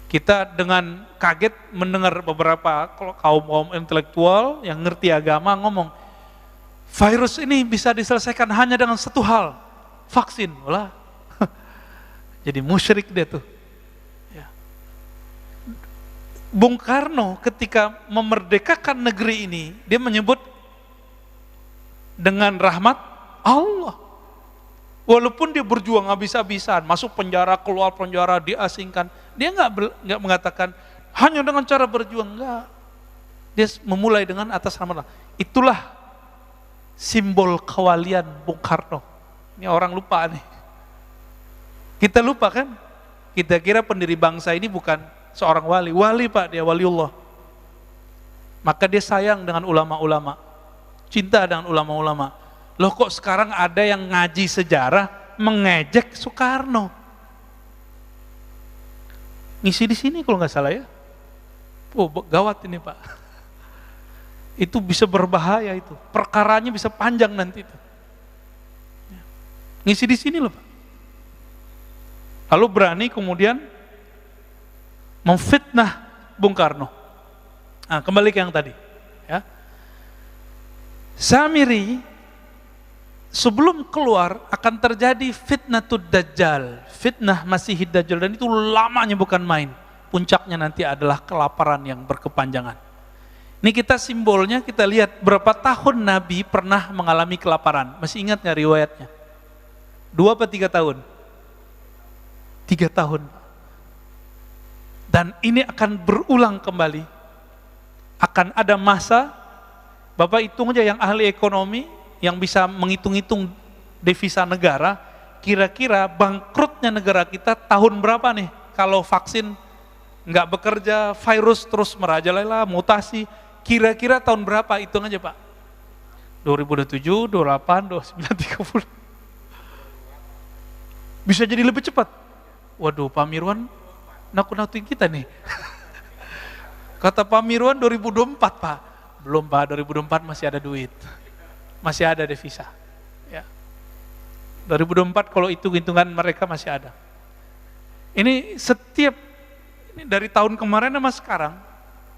S1: Kita dengan kaget mendengar beberapa kaum intelektual yang ngerti agama ngomong, virus ini bisa diselesaikan hanya dengan satu hal, vaksin. Walah, jadi musyrik dia tuh. Ya. Bung Karno ketika memerdekakan negeri ini, dia menyebut dengan rahmat Allah. Walaupun dia berjuang habis-habisan, masuk penjara, keluar penjara, diasingkan, dia nggak mengatakan hanya dengan cara berjuang, enggak. Dia memulai dengan atas nama Allah. Itulah simbol kewalian Bung Karno. Ini orang lupa nih. Kita lupa kan? Kita kira pendiri bangsa ini bukan seorang wali. Wali Pak, dia waliullah. Maka dia sayang dengan ulama-ulama. Cinta dengan ulama-ulama. Loh kok sekarang ada yang ngaji sejarah mengejek Soekarno? Ngisi di sini kalau nggak salah ya. Oh, gawat ini Pak. Itu bisa berbahaya itu. Perkaranya bisa panjang nanti itu. Ngisi di sini loh Pak. Lalu berani kemudian memfitnah Bung Karno. Nah, kembali ke yang tadi. Ya. Samiri sebelum keluar akan terjadi fitnatud dajjal, fitnah Masihid Dajjal, dan itu lamanya bukan main. Puncaknya nanti adalah kelaparan yang berkepanjangan. Ini kita simbolnya, kita lihat berapa tahun Nabi pernah mengalami kelaparan. Masih ingat nggak riwayatnya? 2 atau 3 tahun? 3 tahun. Dan ini akan berulang kembali. Akan ada masa, Bapak hitung aja yang ahli ekonomi, yang bisa menghitung-hitung devisa negara, kira-kira bangkrutnya negara kita tahun berapa nih? Kalau vaksin nggak bekerja, virus terus merajalela, mutasi, kira-kira tahun berapa? Hitung aja Pak. 2027, 28, 29, 30. Bisa jadi lebih cepat. Waduh, Pak Mirwan nakut-nakutin kita nih. Kata Pak Mirwan 2024 Pak. Belum Pak, 2024 masih ada duit. Masih ada devisa. Ya. 2024 kalau hitung-hitungan mereka masih ada. Ini dari tahun kemarin sama sekarang,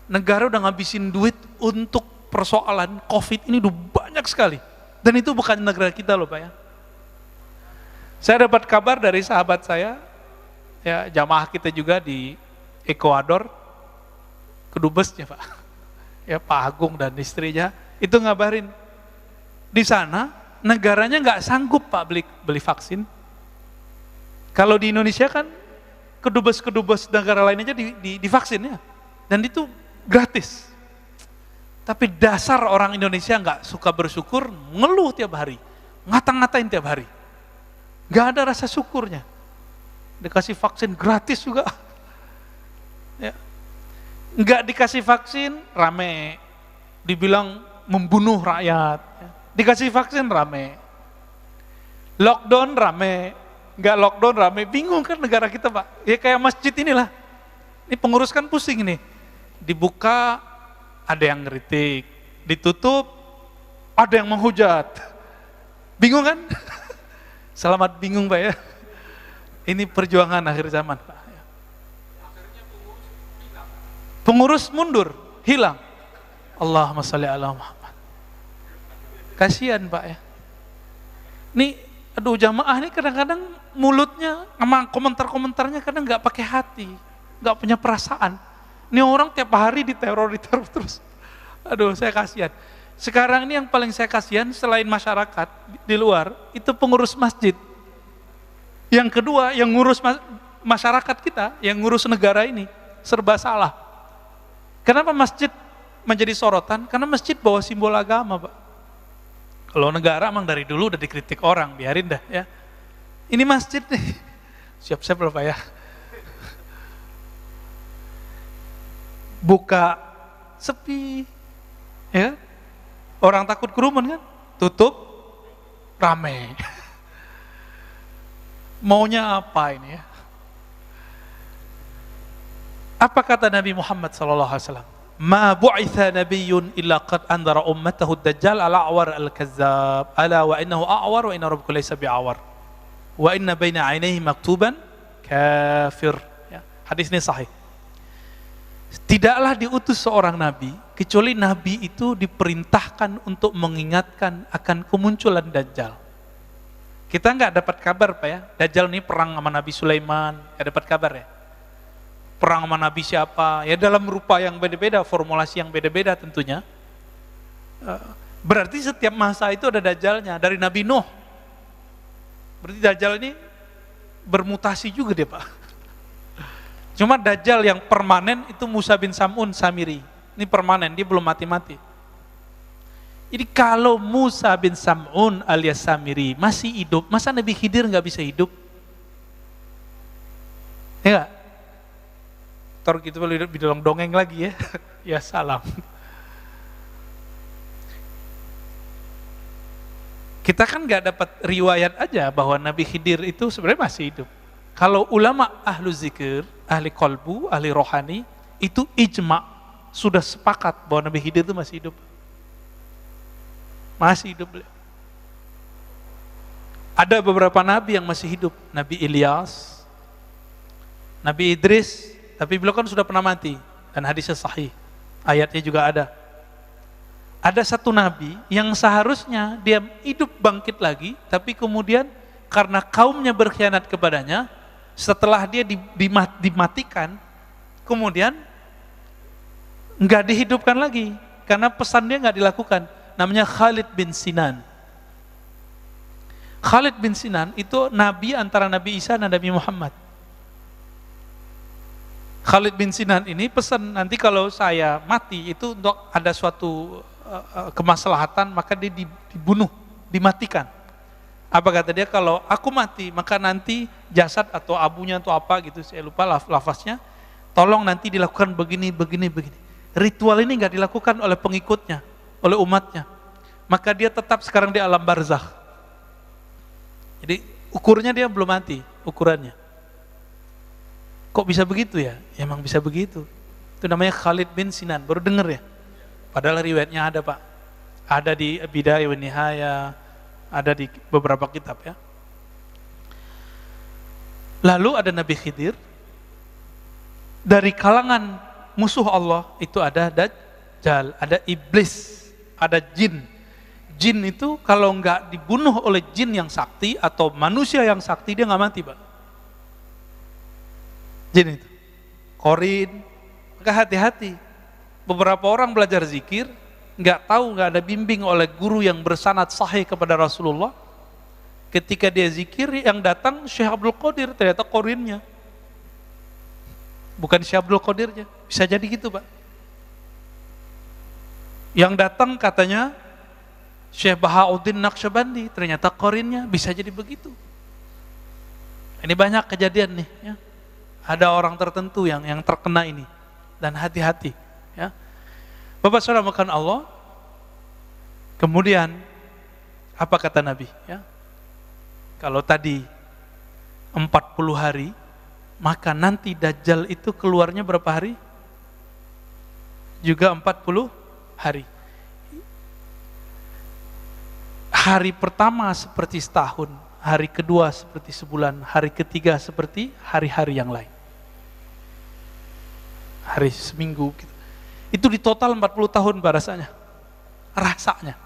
S1: negara udah ngabisin duit untuk persoalan COVID ini udah banyak sekali. Dan itu bukan negara kita loh Pak ya. Saya dapat kabar dari sahabat saya, ya jamaah kita juga di Ekuador, kedubesnya Pak. Ya Pak Agung dan istrinya, itu ngabarin, di sana negaranya nggak sanggup Pak beli vaksin. Kalau di Indonesia kan kedubes negara lain aja divaksin ya, dan itu gratis. Tapi dasar orang Indonesia nggak suka bersyukur, ngeluh tiap hari, ngata-ngatain tiap hari, nggak ada rasa syukurnya. Dikasih vaksin gratis juga, ya. Nggak dikasih vaksin rame, dibilang membunuh rakyat. Dikasih vaksin rame, lockdown rame, nggak lockdown rame, bingung kan negara kita Pak. Ya kayak masjid inilah, ini pengurus kan pusing nih, dibuka ada yang ngeritik, ditutup ada yang menghujat, bingung kan? Selamat bingung Pak ya. Ini perjuangan akhir zaman Pak. Pengurus mundur, hilang. Allahumma sholli ala Muhammad. Kasihan Pak ya. Nih, aduh jamaah ini kadang-kadang mulutnya sama komentar-komentarnya kadang nggak pakai hati, nggak punya perasaan. Ini orang tiap hari diteror terus. Aduh, saya kasihan. Sekarang ini yang paling saya kasihan selain masyarakat di luar, itu pengurus masjid. Yang kedua, yang ngurus masyarakat kita, yang ngurus negara ini, serba salah. Kenapa masjid menjadi sorotan? Karena masjid bawa simbol agama Pak. Kalau negara emang dari dulu udah dikritik orang, biarin dah ya. Ini masjid nih, siap-siap loh Pak ya. buka sepi, ya. Orang takut kerumun kan, tutup rame. Maunya apa ini ya? Apa kata Nabi Muhammad SAW? Ma bu'itha nabiyyun illa qad andara ummatahu ad-dajjal al-a'war al-kazzab ala wa innahu a'war wa inna rabbaka laysa bi'awar wa inna baina 'ainayhi maktuban kafir. Ya, hadis ini sahih. Tidaklah diutus seorang nabi kecuali nabi itu diperintahkan untuk mengingatkan akan kemunculan Dajjal. Kita nggak dapat kabar Pak ya, Dajjal ini perang sama Nabi Sulaiman, nggak dapat kabar ya. Perang sama Nabi siapa, ya dalam rupa yang beda-beda, formulasi yang beda-beda tentunya. Berarti setiap masa itu ada Dajjalnya, dari Nabi Nuh. Berarti Dajjal ini bermutasi juga dia Pak. Cuma Dajjal yang permanen itu Musa bin Sam'un Samiri. Ini permanen, dia belum mati-mati. Jadi kalau Musa bin Sam'un alias Samiri masih hidup, masa Nabi Khidir nggak bisa hidup? Ya nggak? Tor gitu bidolong dongeng lagi ya. Ya salam. Kita kan nggak dapat riwayat aja bahwa Nabi Khidir itu sebenarnya masih hidup. Kalau ulama ahlu zikir, ahli kolbu, ahli rohani, itu ijma, sudah sepakat bahwa Nabi Khidir itu masih hidup. Masih hidup beliau. Ada beberapa nabi yang masih hidup. Nabi Ilyas, Nabi Idris, tapi beliau kan sudah pernah mati. Dan hadisnya sahih. Ayatnya juga ada. Ada satu nabi yang seharusnya dia hidup bangkit lagi, tapi kemudian karena kaumnya berkhianat kepadanya, setelah dia dimatikan, kemudian nggak dihidupkan lagi. Karena pesan dia nggak dilakukan. Namanya Khalid bin Sinan. Khalid bin Sinan itu nabi antara Nabi Isa dan Nabi Muhammad. Khalid bin Sinan ini pesan nanti kalau saya mati itu untuk ada suatu kemaslahatan maka dia dibunuh, dimatikan. Apa kata dia, kalau aku mati maka nanti jasad atau abunya atau apa gitu, saya lupa lafaznya, tolong nanti dilakukan begini. Ritual ini nggak dilakukan oleh pengikutnya, oleh umatnya, maka dia tetap sekarang di alam barzakh. Jadi ukurnya dia belum mati, ukurannya. Kok bisa begitu ya? Emang bisa begitu. Itu namanya Khalid bin Sinan, baru dengar ya? Padahal riwayatnya ada Pak. Ada di Bidayah wa Nihayah, ada di beberapa kitab ya. Lalu ada Nabi Khidir. Dari kalangan musuh Allah itu ada Dajjal, ada iblis, ada jin. Jin itu kalau nggak dibunuh oleh jin yang sakti atau manusia yang sakti, dia nggak mati Pak. Jin itu korin. Maka hati-hati. Beberapa orang belajar zikir nggak tahu, nggak ada bimbing oleh guru yang bersanad sahih kepada Rasulullah. Ketika dia zikir, yang datang Syekh Abdul Qadir, ternyata korinnya bukan Syekh Abdul Qadirnya. Bisa jadi gitu Pak. Yang datang katanya Syekh Bahauddin Naqsyabandi, ternyata korinnya. Bisa jadi begitu. Ini banyak kejadian nih ya. Ada orang tertentu yang terkena ini, dan hati-hati ya. Bapak saudara makan Allah. Kemudian apa kata Nabi ya? Kalau tadi 40 hari, maka nanti Dajjal itu keluarnya berapa hari? Juga 40 hari. Hari pertama seperti setahun, hari kedua seperti sebulan, hari ketiga seperti hari-hari yang lain. Hari seminggu gitu. Itu di total 40 tahun rasanya. 40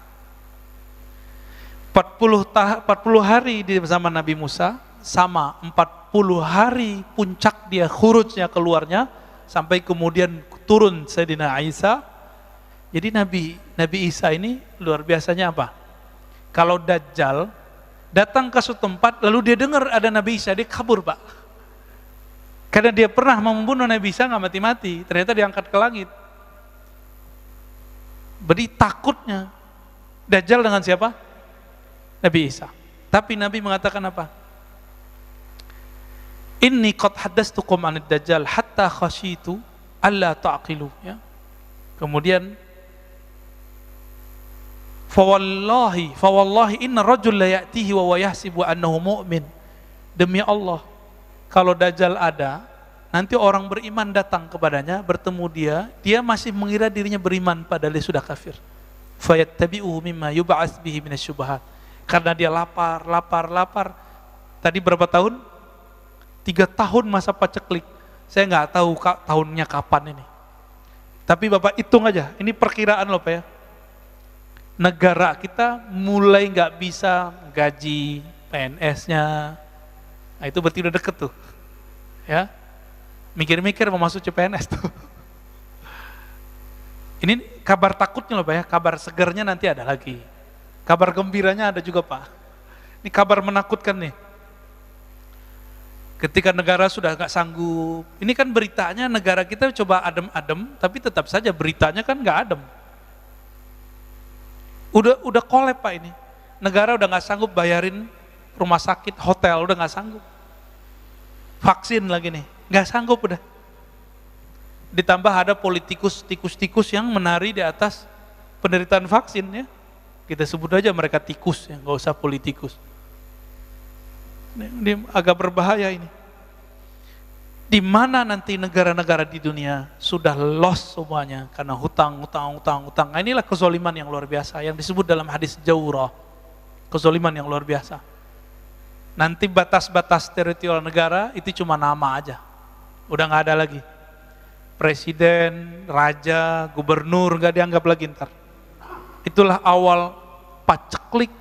S1: hari di zaman Nabi Musa, sama 40 hari puncak dia khurujnya, keluarnya, sampai kemudian turun Sayyidina Isa. Jadi Nabi Isa ini luar biasanya apa? Kalau Dajjal datang ke suatu tempat, lalu dia dengar ada Nabi Isa, dia kabur Pak. Karena dia pernah membunuh Nabi Isa, nggak mati-mati, ternyata diangkat ke langit. Berarti takutnya Dajjal dengan siapa? Nabi Isa. Tapi Nabi mengatakan apa? Inni qad haddastukum anid Dajjal hatta khasyitu alla ta'qilu, ya. Kemudian fawallahi inna rajul la ya'tihi wa yahsibu annahu mu'min. Demi Allah, kalau Dajjal ada, nanti orang beriman datang kepadanya, bertemu dia masih mengira dirinya beriman padahal dia sudah kafir. Fayattabi'uhu mimma yub'ats bihi minasyubahat. Karena dia lapar. Tadi berapa tahun? 3 tahun masa paceklik. Saya nggak tahu tahunnya kapan ini. Tapi Bapak hitung aja, ini perkiraan loh Pak ya. Negara kita mulai nggak bisa gaji PNS-nya. Nah, itu berarti udah deket tuh. Ya. Mikir-mikir mau masuk CPNS tuh. Ini kabar takutnya loh Pak ya, kabar segernya nanti ada lagi. Kabar gembiranya ada juga Pak. Ini kabar menakutkan nih. Ketika negara sudah nggak sanggup, ini kan beritanya negara kita coba adem-adem, tapi tetap saja beritanya kan nggak adem. Udah kolab Pak ini. Negara udah nggak sanggup bayarin rumah sakit, hotel udah nggak sanggup. Vaksin lagi nih, nggak sanggup udah. Ditambah ada tikus-tikus yang menari di atas penderitaan vaksin ya. Kita sebut aja mereka tikus ya, nggak usah politikus. Ini agak berbahaya ini. Di mana nanti negara-negara di dunia sudah lost semuanya karena hutang. Nah, inilah kezoliman yang luar biasa yang disebut dalam hadis Jawrah. Kezoliman yang luar biasa. Nanti batas-batas teritorial negara itu cuma nama aja. Udah nggak ada lagi. Presiden, raja, gubernur nggak dianggap lagi ntar. Itulah awal paceklik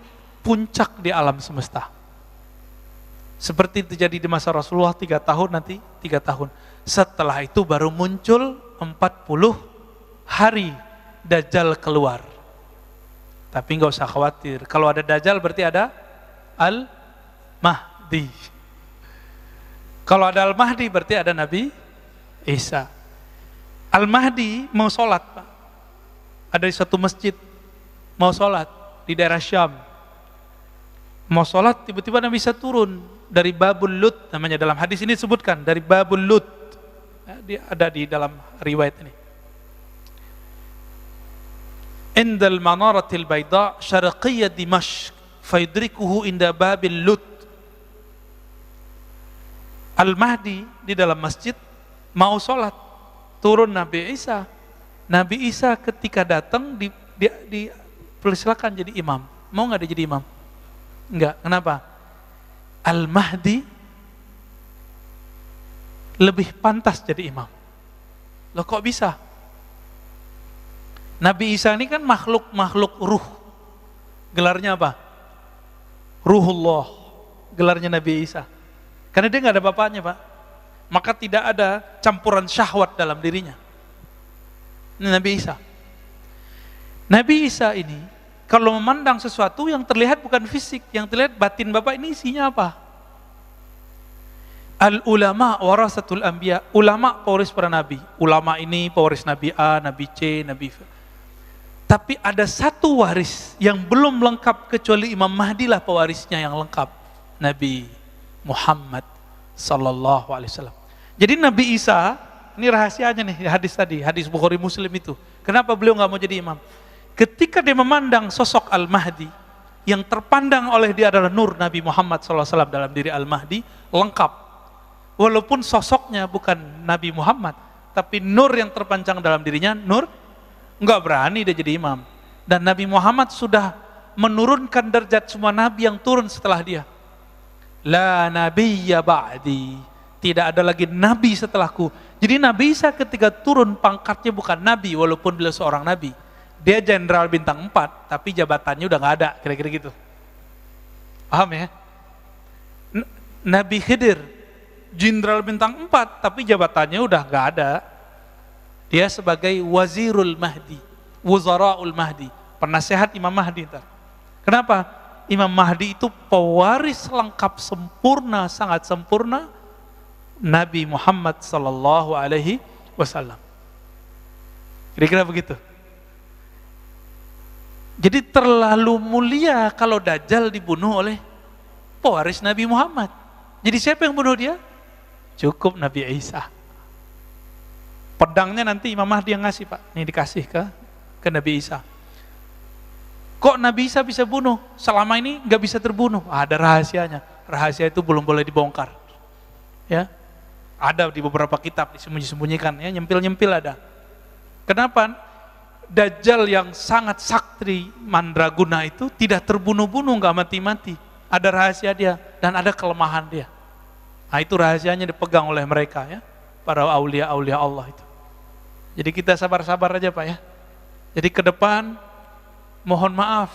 S1: puncak di alam semesta. Seperti terjadi di masa Rasulullah 3 tahun nanti 3 tahun. Setelah itu baru muncul 40 hari Dajjal keluar. Tapi nggak usah khawatir. Kalau ada Dajjal berarti ada Al-Mahdi. Kalau ada Al-Mahdi berarti ada Nabi Isa. Al-Mahdi mau sholat Pak. Ada di satu masjid mau sholat di daerah Syam. Mau sholat tiba-tiba Nabi Isa turun dari Babul Lut, namanya dalam hadis ini disebutkan dari Babul Lut. Dia ada di dalam riwayat ini. Indal manaratil bayda syarqiyyah Dimashq faydrikuhu inda Babil Lut. Al-Mahdi di dalam masjid mau sholat, turun Nabi Isa. Nabi Isa ketika datang dipersilakan jadi imam. Mau nggak dia jadi imam? Enggak. Kenapa? Al-Mahdi lebih pantas jadi imam. Loh kok bisa? Nabi Isa ini kan makhluk ruh. Gelarnya apa? Ruhullah. Gelarnya Nabi Isa. Karena dia nggak ada bapaknya Pak. Maka tidak ada campuran syahwat dalam dirinya. Ini Nabi Isa. Nabi Isa ini kalau memandang sesuatu yang terlihat bukan fisik, yang terlihat batin Bapak ini isinya apa? Al-ulama warasatul anbiya. Ulama pewaris para nabi. Ulama ini pewaris Nabi A, Nabi C, Nabi V. Tapi ada satu waris yang belum lengkap kecuali Imam Mahdi lah pewarisnya yang lengkap. Nabi Muhammad sallallahu alaihi wasallam. Jadi Nabi Isa, ini rahasianya nih hadis tadi, hadis Bukhari Muslim itu. Kenapa beliau nggak mau jadi imam? Ketika dia memandang sosok Al-Mahdi, yang terpandang oleh dia adalah nur Nabi Muhammad SAW dalam diri Al-Mahdi, lengkap. Walaupun sosoknya bukan Nabi Muhammad, tapi nur yang terpanjang dalam dirinya, nur, enggak berani dia jadi imam. Dan Nabi Muhammad sudah menurunkan derajat semua Nabi yang turun setelah dia. La nabiyya ba'di, tidak ada lagi Nabi setelahku. Jadi Nabi Isa ketika turun pangkatnya bukan Nabi, walaupun beliau seorang Nabi. Dia jenderal bintang 4, tapi jabatannya udah nggak ada, kira-kira gitu. Paham ya? Nabi Khidir, jenderal bintang 4, tapi jabatannya udah nggak ada. Dia sebagai Wazirul Mahdi, Wuzaraul Mahdi, penasehat Imam Mahdi. Kenapa? Imam Mahdi itu pewaris lengkap sempurna, sangat sempurna Nabi Muhammad sallallahu alaihi wasallam. Kira-kira begitu. Jadi terlalu mulia kalau Dajjal dibunuh oleh pewaris Nabi Muhammad. Jadi siapa yang bunuh dia? Cukup Nabi Isa. Pedangnya nanti Imam Mahdi yang ngasih, Pak. Ini dikasih ke Nabi Isa. Kok Nabi Isa bisa bunuh? Selama ini nggak bisa terbunuh. Ada rahasianya. Rahasia itu belum boleh dibongkar. Ya, ada di beberapa kitab disembunyi-sembunyikan. Ya, nyempil-nyempil ada. Kenapa? Dajjal yang sangat sakti mandraguna itu tidak terbunuh-bunuh, nggak mati-mati. Ada rahasia dia dan ada kelemahan dia. Nah, itu rahasianya dipegang oleh mereka, ya, para aulia-aulia Allah itu. Jadi kita sabar-sabar aja, Pak, ya. Jadi ke depan mohon maaf,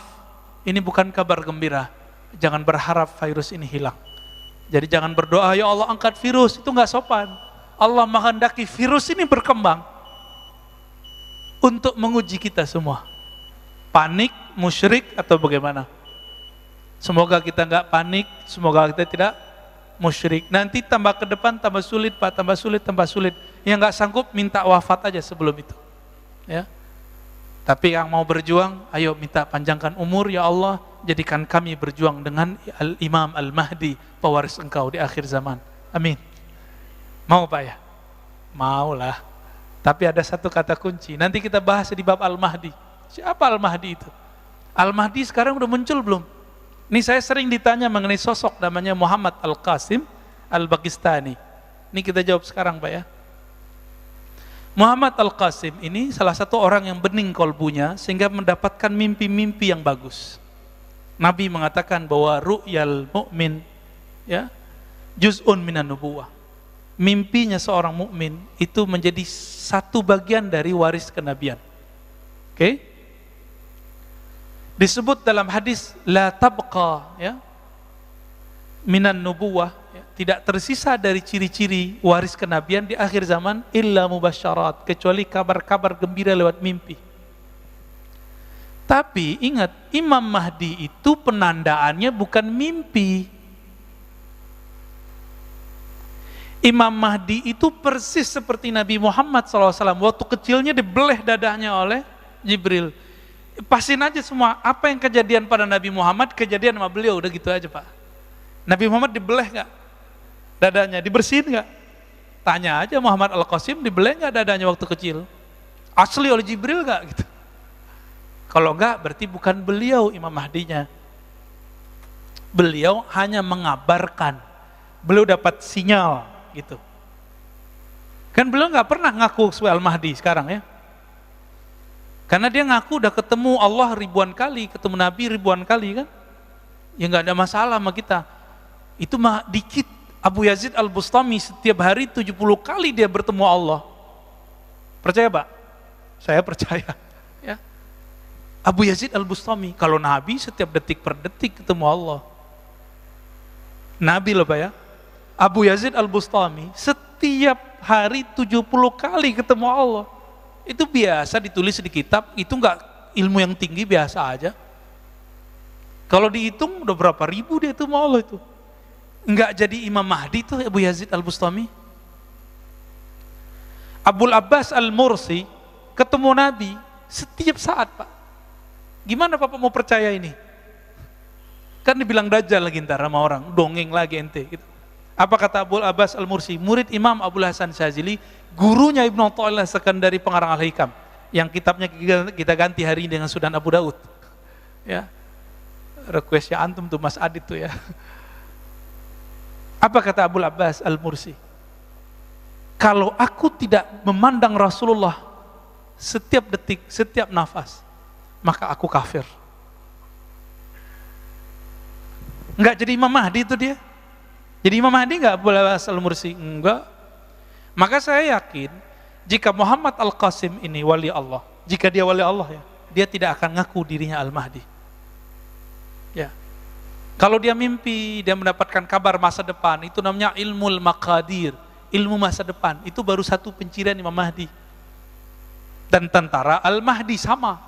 S1: ini bukan kabar gembira. Jangan berharap virus ini hilang. Jadi jangan berdoa, ya Allah angkat virus, itu nggak sopan. Allah menghendaki virus ini berkembang untuk menguji kita semua. Panik, musyrik atau bagaimana? Semoga kita nggak panik, semoga kita tidak musyrik. Nanti tambah ke depan tambah sulit, Pak, tambah sulit, tambah sulit. Yang nggak sanggup minta wafat aja sebelum itu. Ya. Tapi yang mau berjuang, ayo minta panjangkan umur ya Allah, jadikan kami berjuang dengan Imam Al-Mahdi, pewaris engkau di akhir zaman. Amin. Mau, Pak, ya? Mau lah. Tapi ada satu kata kunci, nanti kita bahas di bab Al-Mahdi. Siapa Al-Mahdi itu? Al-Mahdi sekarang udah muncul belum? Ini saya sering ditanya mengenai sosok namanya Muhammad Al-Qasim Al-Bagistani. Ini kita jawab sekarang, Pak, ya. Muhammad Al-Qasim ini salah satu orang yang bening kolbunya sehingga mendapatkan mimpi-mimpi yang bagus. Nabi mengatakan bahwa ru'yal mu'min, ya, juz'un minan nubuwah. Mimpinya seorang mukmin itu menjadi satu bagian dari waris kenabian. Oke? Disebut dalam hadis la tabqa, ya, minan nubuwah, ya, tidak tersisa dari ciri-ciri waris kenabian di akhir zaman illa mubasyarat, kecuali kabar-kabar gembira lewat mimpi. Tapi ingat, Imam Mahdi itu penandaannya bukan mimpi. Imam Mahdi itu persis seperti Nabi Muhammad SAW. Waktu kecilnya dibeleh dadanya oleh Jibril. Pasin aja semua, apa yang kejadian pada Nabi Muhammad, kejadian sama beliau, udah gitu aja, Pak. Nabi Muhammad dibeleh gak dadanya, dibersihin gak? Tanya aja Muhammad Al-Qasim, dibeleh gak dadanya waktu kecil? Asli oleh Jibril gak? Gitu. Kalau enggak, berarti bukan beliau Imam Mahdinya. Beliau hanya mengabarkan, beliau dapat sinyal, gitu. Kan beliau nggak pernah ngaku sebagai Al-Mahdi sekarang, ya. Karena dia ngaku udah ketemu Allah ribuan kali, ketemu Nabi ribuan kali, kan. Ya nggak ada masalah sama kita. Itu mah dikit. Abu Yazid Al-Bustami setiap hari 70 kali dia bertemu Allah. Percaya, Pak? Saya percaya. Ya. Abu Yazid Al-Bustami, kalau Nabi setiap detik per detik ketemu Allah. Nabi loh, Pak, ya. Abu Yazid Al-Bustami setiap hari 70 kali ketemu Allah. Itu biasa ditulis di kitab, itu enggak ilmu yang tinggi, biasa aja. Kalau dihitung udah berapa ribu dia ketemu Allah itu. Enggak jadi Imam Mahdi itu Abu Yazid Al-Bustami. Abul Abbas Al-Mursi ketemu Nabi setiap saat, Pak. Gimana Bapak mau percaya ini? Kan dibilang dajjal lagi ntar sama orang, dongeng lagi ente gitu. Apa kata Abul Abbas Al-Mursi, murid Imam Abul Hasan Syazili, gurunya Ibnu Athaillah Sekandari pengarang Al-Hikam, yang kitabnya kita ganti hari ini dengan Sunan Abu Daud. Ya. Requestnya antum tuh Mas Adit tuh, ya. Apa kata Abul Abbas Al-Mursi? Kalau aku tidak memandang Rasulullah setiap detik, setiap nafas, maka aku kafir. Enggak jadi Imam Mahdi itu dia. Jadi Imam Mahdi enggak Abul Abbas Al-Mursi? Enggak. Maka saya yakin jika Muhammad Al-Qasim ini wali Allah, jika dia wali Allah, ya, dia tidak akan ngaku dirinya Al-Mahdi. Ya. Kalau dia mimpi, dia mendapatkan kabar masa depan, itu namanya ilmul maqadir, ilmu masa depan. Itu baru satu pencirian Imam Mahdi. Dan tentara Al-Mahdi sama.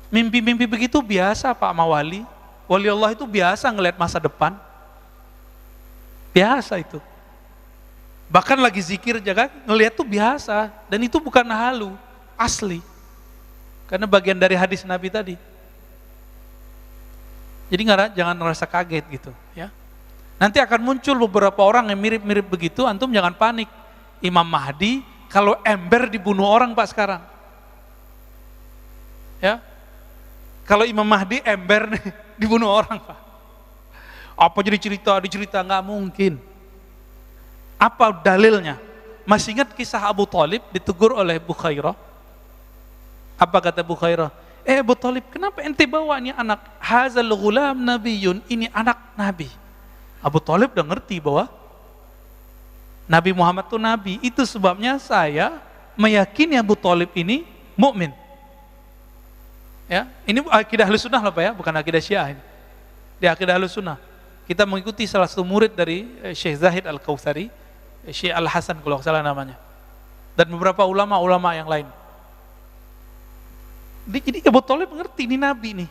S1: Mimpi-mimpi begitu biasa, Pak, sama wali. Wali Allah itu biasa ngelihat masa depan. Biasa itu. Bahkan lagi zikir jaga, ngelihat tuh biasa. Dan itu bukan halu, asli. Karena bagian dari hadis Nabi tadi. Jadi jangan merasa kaget gitu, ya. Nanti akan muncul beberapa orang yang mirip-mirip begitu, antum jangan panik. Imam Mahdi Kalau ember dibunuh orang Pak sekarang. Ya. Kalau Imam Mahdi ember nih, dibunuh orang Pak. Apa jadi dicerita nggak mungkin. Apa dalilnya? Masih ingat kisah Abu Thalib ditegur oleh Bukhairah? Apa kata Bukhairah? Abu Thalib, kenapa ente bawa ini anak? Hazal ghulam nabiyun, ini anak nabi. Abu Thalib udah ngerti bahwa Nabi Muhammad itu nabi. Itu sebabnya saya meyakini Abu Thalib ini mukmin. Ya, ini akidah Ahlussunnah loh Pak ya, bukan akidah Syiah ini. Di akidah Ahlussunnah. Kita mengikuti salah satu murid dari Syekh Zahid Al-Kautsari, Syekh Al-Hasan kalau salah namanya. Dan beberapa ulama-ulama yang lain. Jadi Abu Thalib mengerti ini nabi nih.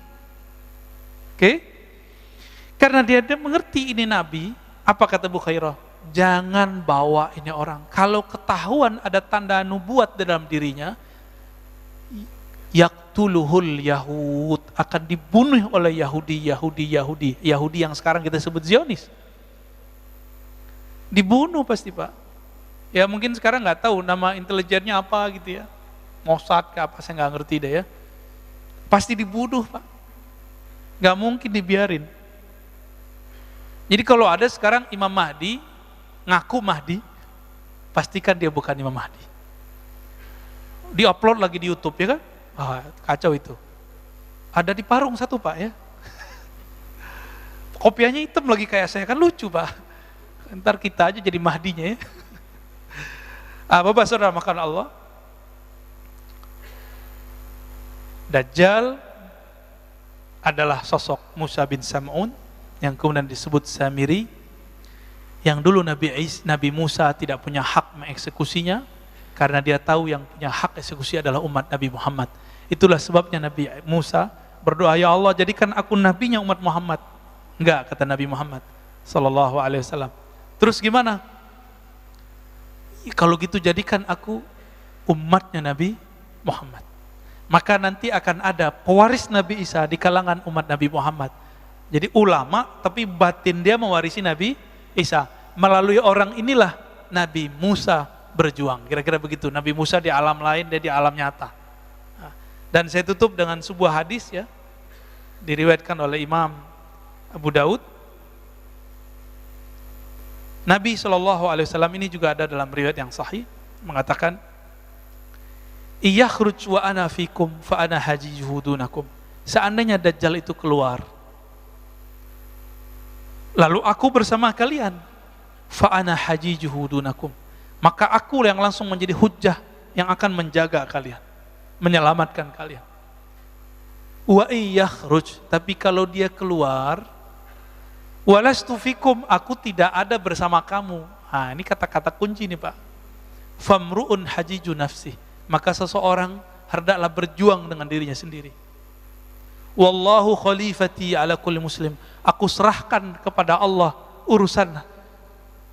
S1: Oke? Karena dia mengerti ini nabi, apa kata Bukhairah? Jangan bawa ini orang. Kalau ketahuan ada tanda nubuat dalam dirinya, yaktuluhul Yahud, akan dibunuh oleh Yahudi yang sekarang kita sebut Zionis. Dibunuh pasti Pak. Ya mungkin sekarang nggak tahu nama intelijennya apa gitu ya, Mossad ke apa saya nggak ngerti deh ya. Pasti dibunuh Pak. Nggak mungkin dibiarin. Jadi kalau ada sekarang Imam Mahdi ngaku Mahdi, pastikan dia bukan Imam Mahdi. Di-upload lagi di YouTube ya kan? Kacau itu. Ada di Parung satu Pak ya. Kopiahnya hitam lagi kayak saya, kan lucu Pak. Ntar kita aja jadi Mahdinya ya. Bapak saudara makan Allah. Dajjal adalah sosok Musa bin Sam'un yang kemudian disebut Samiri, yang dulu Nabi Musa tidak punya hak mengeksekusinya karena dia tahu yang punya hak eksekusi adalah umat Nabi Muhammad. Itulah sebabnya Nabi Musa berdoa, ya Allah jadikan aku nabinya umat Muhammad. Enggak, kata Nabi Muhammad sallallahu alaihi wasallam. Terus gimana? Kalau gitu jadikan aku umatnya Nabi Muhammad. Maka nanti akan ada pewaris Nabi Isa di kalangan umat Nabi Muhammad. Jadi ulama tapi batin dia mewarisi Nabi Isa. Melalui orang inilah Nabi Musa berjuang. Kira-kira begitu. Nabi Musa di alam lain, dia di alam nyata. Dan saya tutup dengan sebuah hadis ya, diriwayatkan oleh Imam Abu Daud. Nabi SAW ini juga ada dalam riwayat yang sahih, mengatakan, iyakhruj wa ana fikum fa ana hajijuhu dunakum. Seandainya Dajjal itu keluar, lalu aku bersama kalian, fa ana hajijuhu dunakum, maka aku yang langsung menjadi hujjah yang akan menjaga kalian, menyelamatkan kalian. Wa iyakhruj, tapi kalau dia keluar, walastu fikum, aku tidak ada bersama kamu. Nah, ini kata-kata kunci nih Pak. Famru'un hajiju nafsi, maka seseorang hendaklah berjuang dengan dirinya sendiri. Wallahu khalifati ala kulli muslim, aku serahkan kepada Allah urusan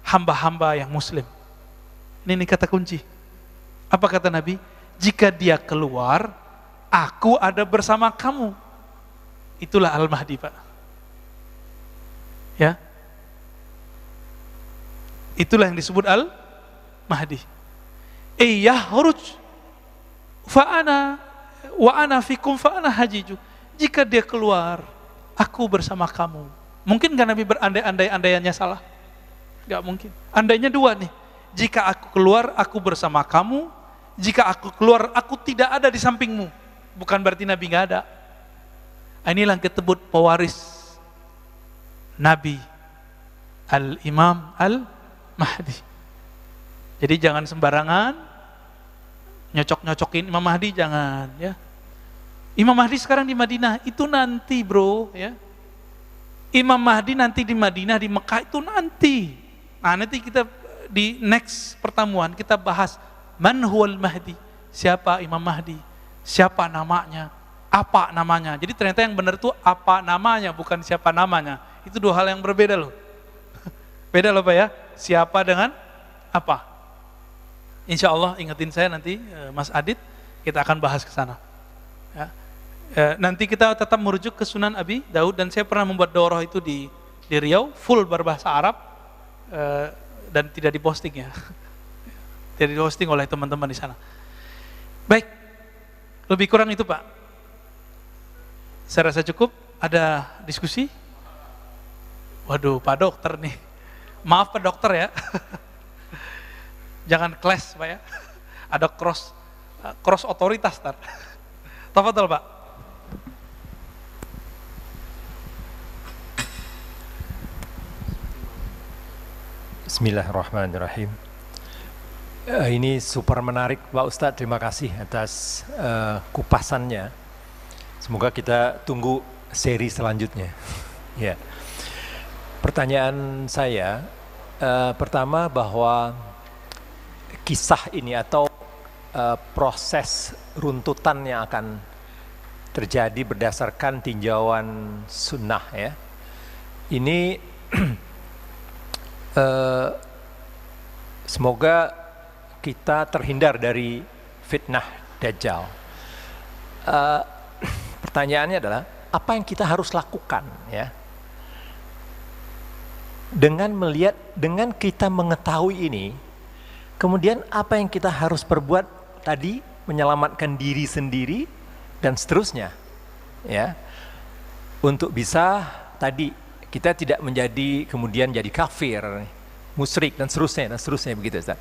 S1: hamba-hamba yang muslim. Ini kata kunci. Apa kata Nabi? Jika dia keluar, aku ada bersama kamu. Itulah Al-Mahdi Pak. Ya, itulah yang disebut Al-Mahdi. Yahruj fa'ana wa ana fikum fa'ana hajiju. Jika dia keluar, aku bersama kamu. Mungkin gak Nabi berandai-andaiannya salah? Gak mungkin. Andainya dua nih. Jika aku keluar, aku bersama kamu. Jika aku keluar, aku tidak ada di sampingmu. Bukan berarti Nabi gak ada. Inilah yang disebut pewaris Nabi Al-Imam Al-Mahdi. Jadi jangan sembarangan nyocok-nyocokin Imam Mahdi, jangan ya. Imam Mahdi sekarang di Madinah, itu nanti bro ya. Imam Mahdi nanti di Madinah, di Mekah itu nanti. Nah nanti kita di next pertemuan kita bahas man huwal Mahdi, siapa Imam Mahdi, siapa namanya, apa namanya. Jadi ternyata yang benar itu apa namanya, bukan siapa namanya. Itu dua hal yang berbeda loh. Beda loh Pak ya, siapa dengan apa. Insya Allah ingetin saya nanti Mas Adit, kita akan bahas ke sana. Ya. Nanti kita tetap merujuk ke Sunan Abi Daud, dan saya pernah membuat daurah itu di Riau, full berbahasa Arab dan tidak diposting ya. Jadi hosting oleh teman-teman di sana. Baik, lebih kurang itu Pak. Saya rasa cukup. Ada diskusi? Waduh, Pak Dokter nih. Maaf Pak Dokter ya. Jangan clash Pak ya. Ada cross otoritas tar. Tafadhol Pak.
S2: Bismillahirrahmanirrahim. Ini super menarik Pak Ustadz, terima kasih atas kupasannya. Semoga kita tunggu seri selanjutnya. Ya. Pertanyaan saya pertama bahwa kisah ini atau proses runtutan yang akan terjadi berdasarkan tinjauan sunnah ya. Ini semoga kita terhindar dari fitnah Dajjal. Pertanyaannya adalah apa yang kita harus lakukan ya? Dengan kita mengetahui ini, kemudian apa yang kita harus perbuat tadi, menyelamatkan diri sendiri dan seterusnya ya. Untuk bisa tadi kita tidak menjadi kemudian jadi kafir, musyrik dan seterusnya begitu Ustaz.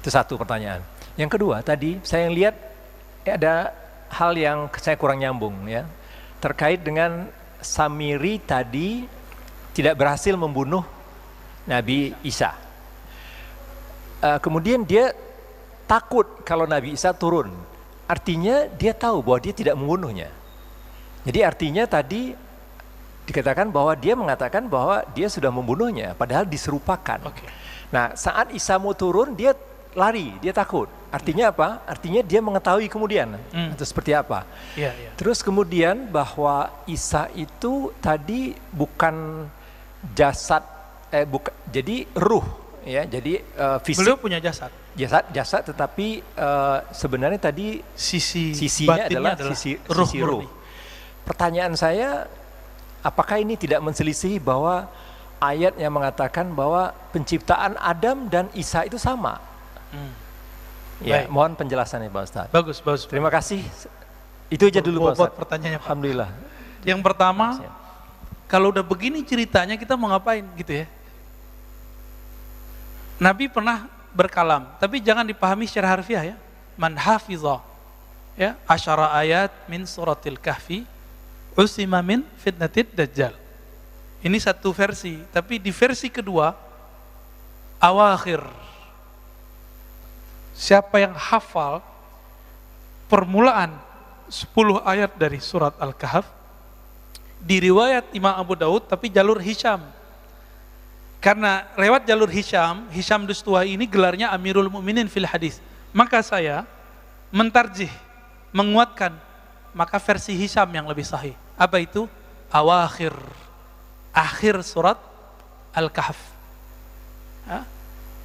S2: Itu satu pertanyaan. Yang kedua tadi saya lihat ada hal yang saya kurang nyambung ya, terkait dengan Samiri tadi tidak berhasil membunuh Nabi Isa. Kemudian dia takut kalau Nabi Isa turun. Artinya dia tahu bahwa dia tidak membunuhnya. Jadi artinya tadi dikatakan bahwa dia mengatakan bahwa dia sudah membunuhnya, padahal diserupakan. Okay. Nah, saat Isa mau turun, dia lari, dia takut. Artinya apa? Artinya dia mengetahui kemudian itu seperti apa. Terus kemudian bahwa Isa itu tadi bukan jasad, jadi ruh, ya, jadi fisik.
S1: Beliau punya jasad.
S2: Jasad, tetapi sebenarnya tadi
S1: sisinya adalah
S2: sisi
S1: ruh.
S2: Pertanyaan saya, apakah ini tidak menselisih bahwa ayat yang mengatakan bahwa penciptaan Adam dan Isa itu sama? Ya, mohon penjelasannya Pak Ustaz.
S1: Bagus.
S2: Terima kasih. Itu aja dulu Pak Ustaz.
S1: Pertanyaannya Pak.
S2: Alhamdulillah.
S1: Yang pertama, kalau udah begini ceritanya kita mau ngapain gitu ya? Nabi pernah berkalam, tapi jangan dipahami secara harfiah ya. Man hafizah ya, asyara ayat min suratil kahfi usima min fitnatid dajjal. Ini satu versi, tapi di versi kedua awakhir, siapa yang hafal permulaan 10 ayat dari surat Al-Kahf, di riwayat Imam Abu Daud tapi jalur Hisham. Karena lewat jalur Hisham Dustuwai ini gelarnya Amirul Mukminin fil hadis. Maka saya mentarjih, menguatkan, maka versi Hisham yang lebih sahih. Apa itu? Awakhir, akhir surat Al-Kahf. Ya?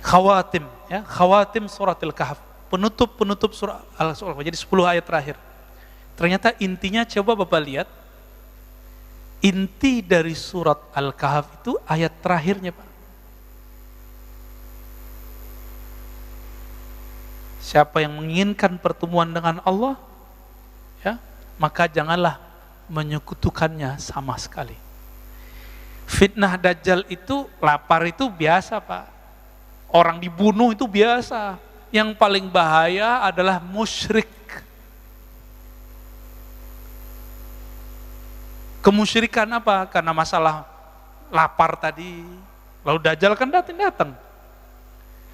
S1: Khawatim, ya, khawatim surat Al-Kahf. Penutup surat Al-Kahf. Jadi 10 ayat terakhir. Ternyata intinya, coba Bapak lihat, inti dari surat Al-Kahf itu ayat terakhirnya Pak. Siapa yang menginginkan pertemuan dengan Allah, ya, maka janganlah menyekutukannya sama sekali. Fitnah Dajjal itu, lapar itu biasa Pak. Orang dibunuh itu biasa. Yang paling bahaya adalah musyrik. Kemusyrikan apa? Karena masalah lapar tadi. Lalu Dajjal kan datang.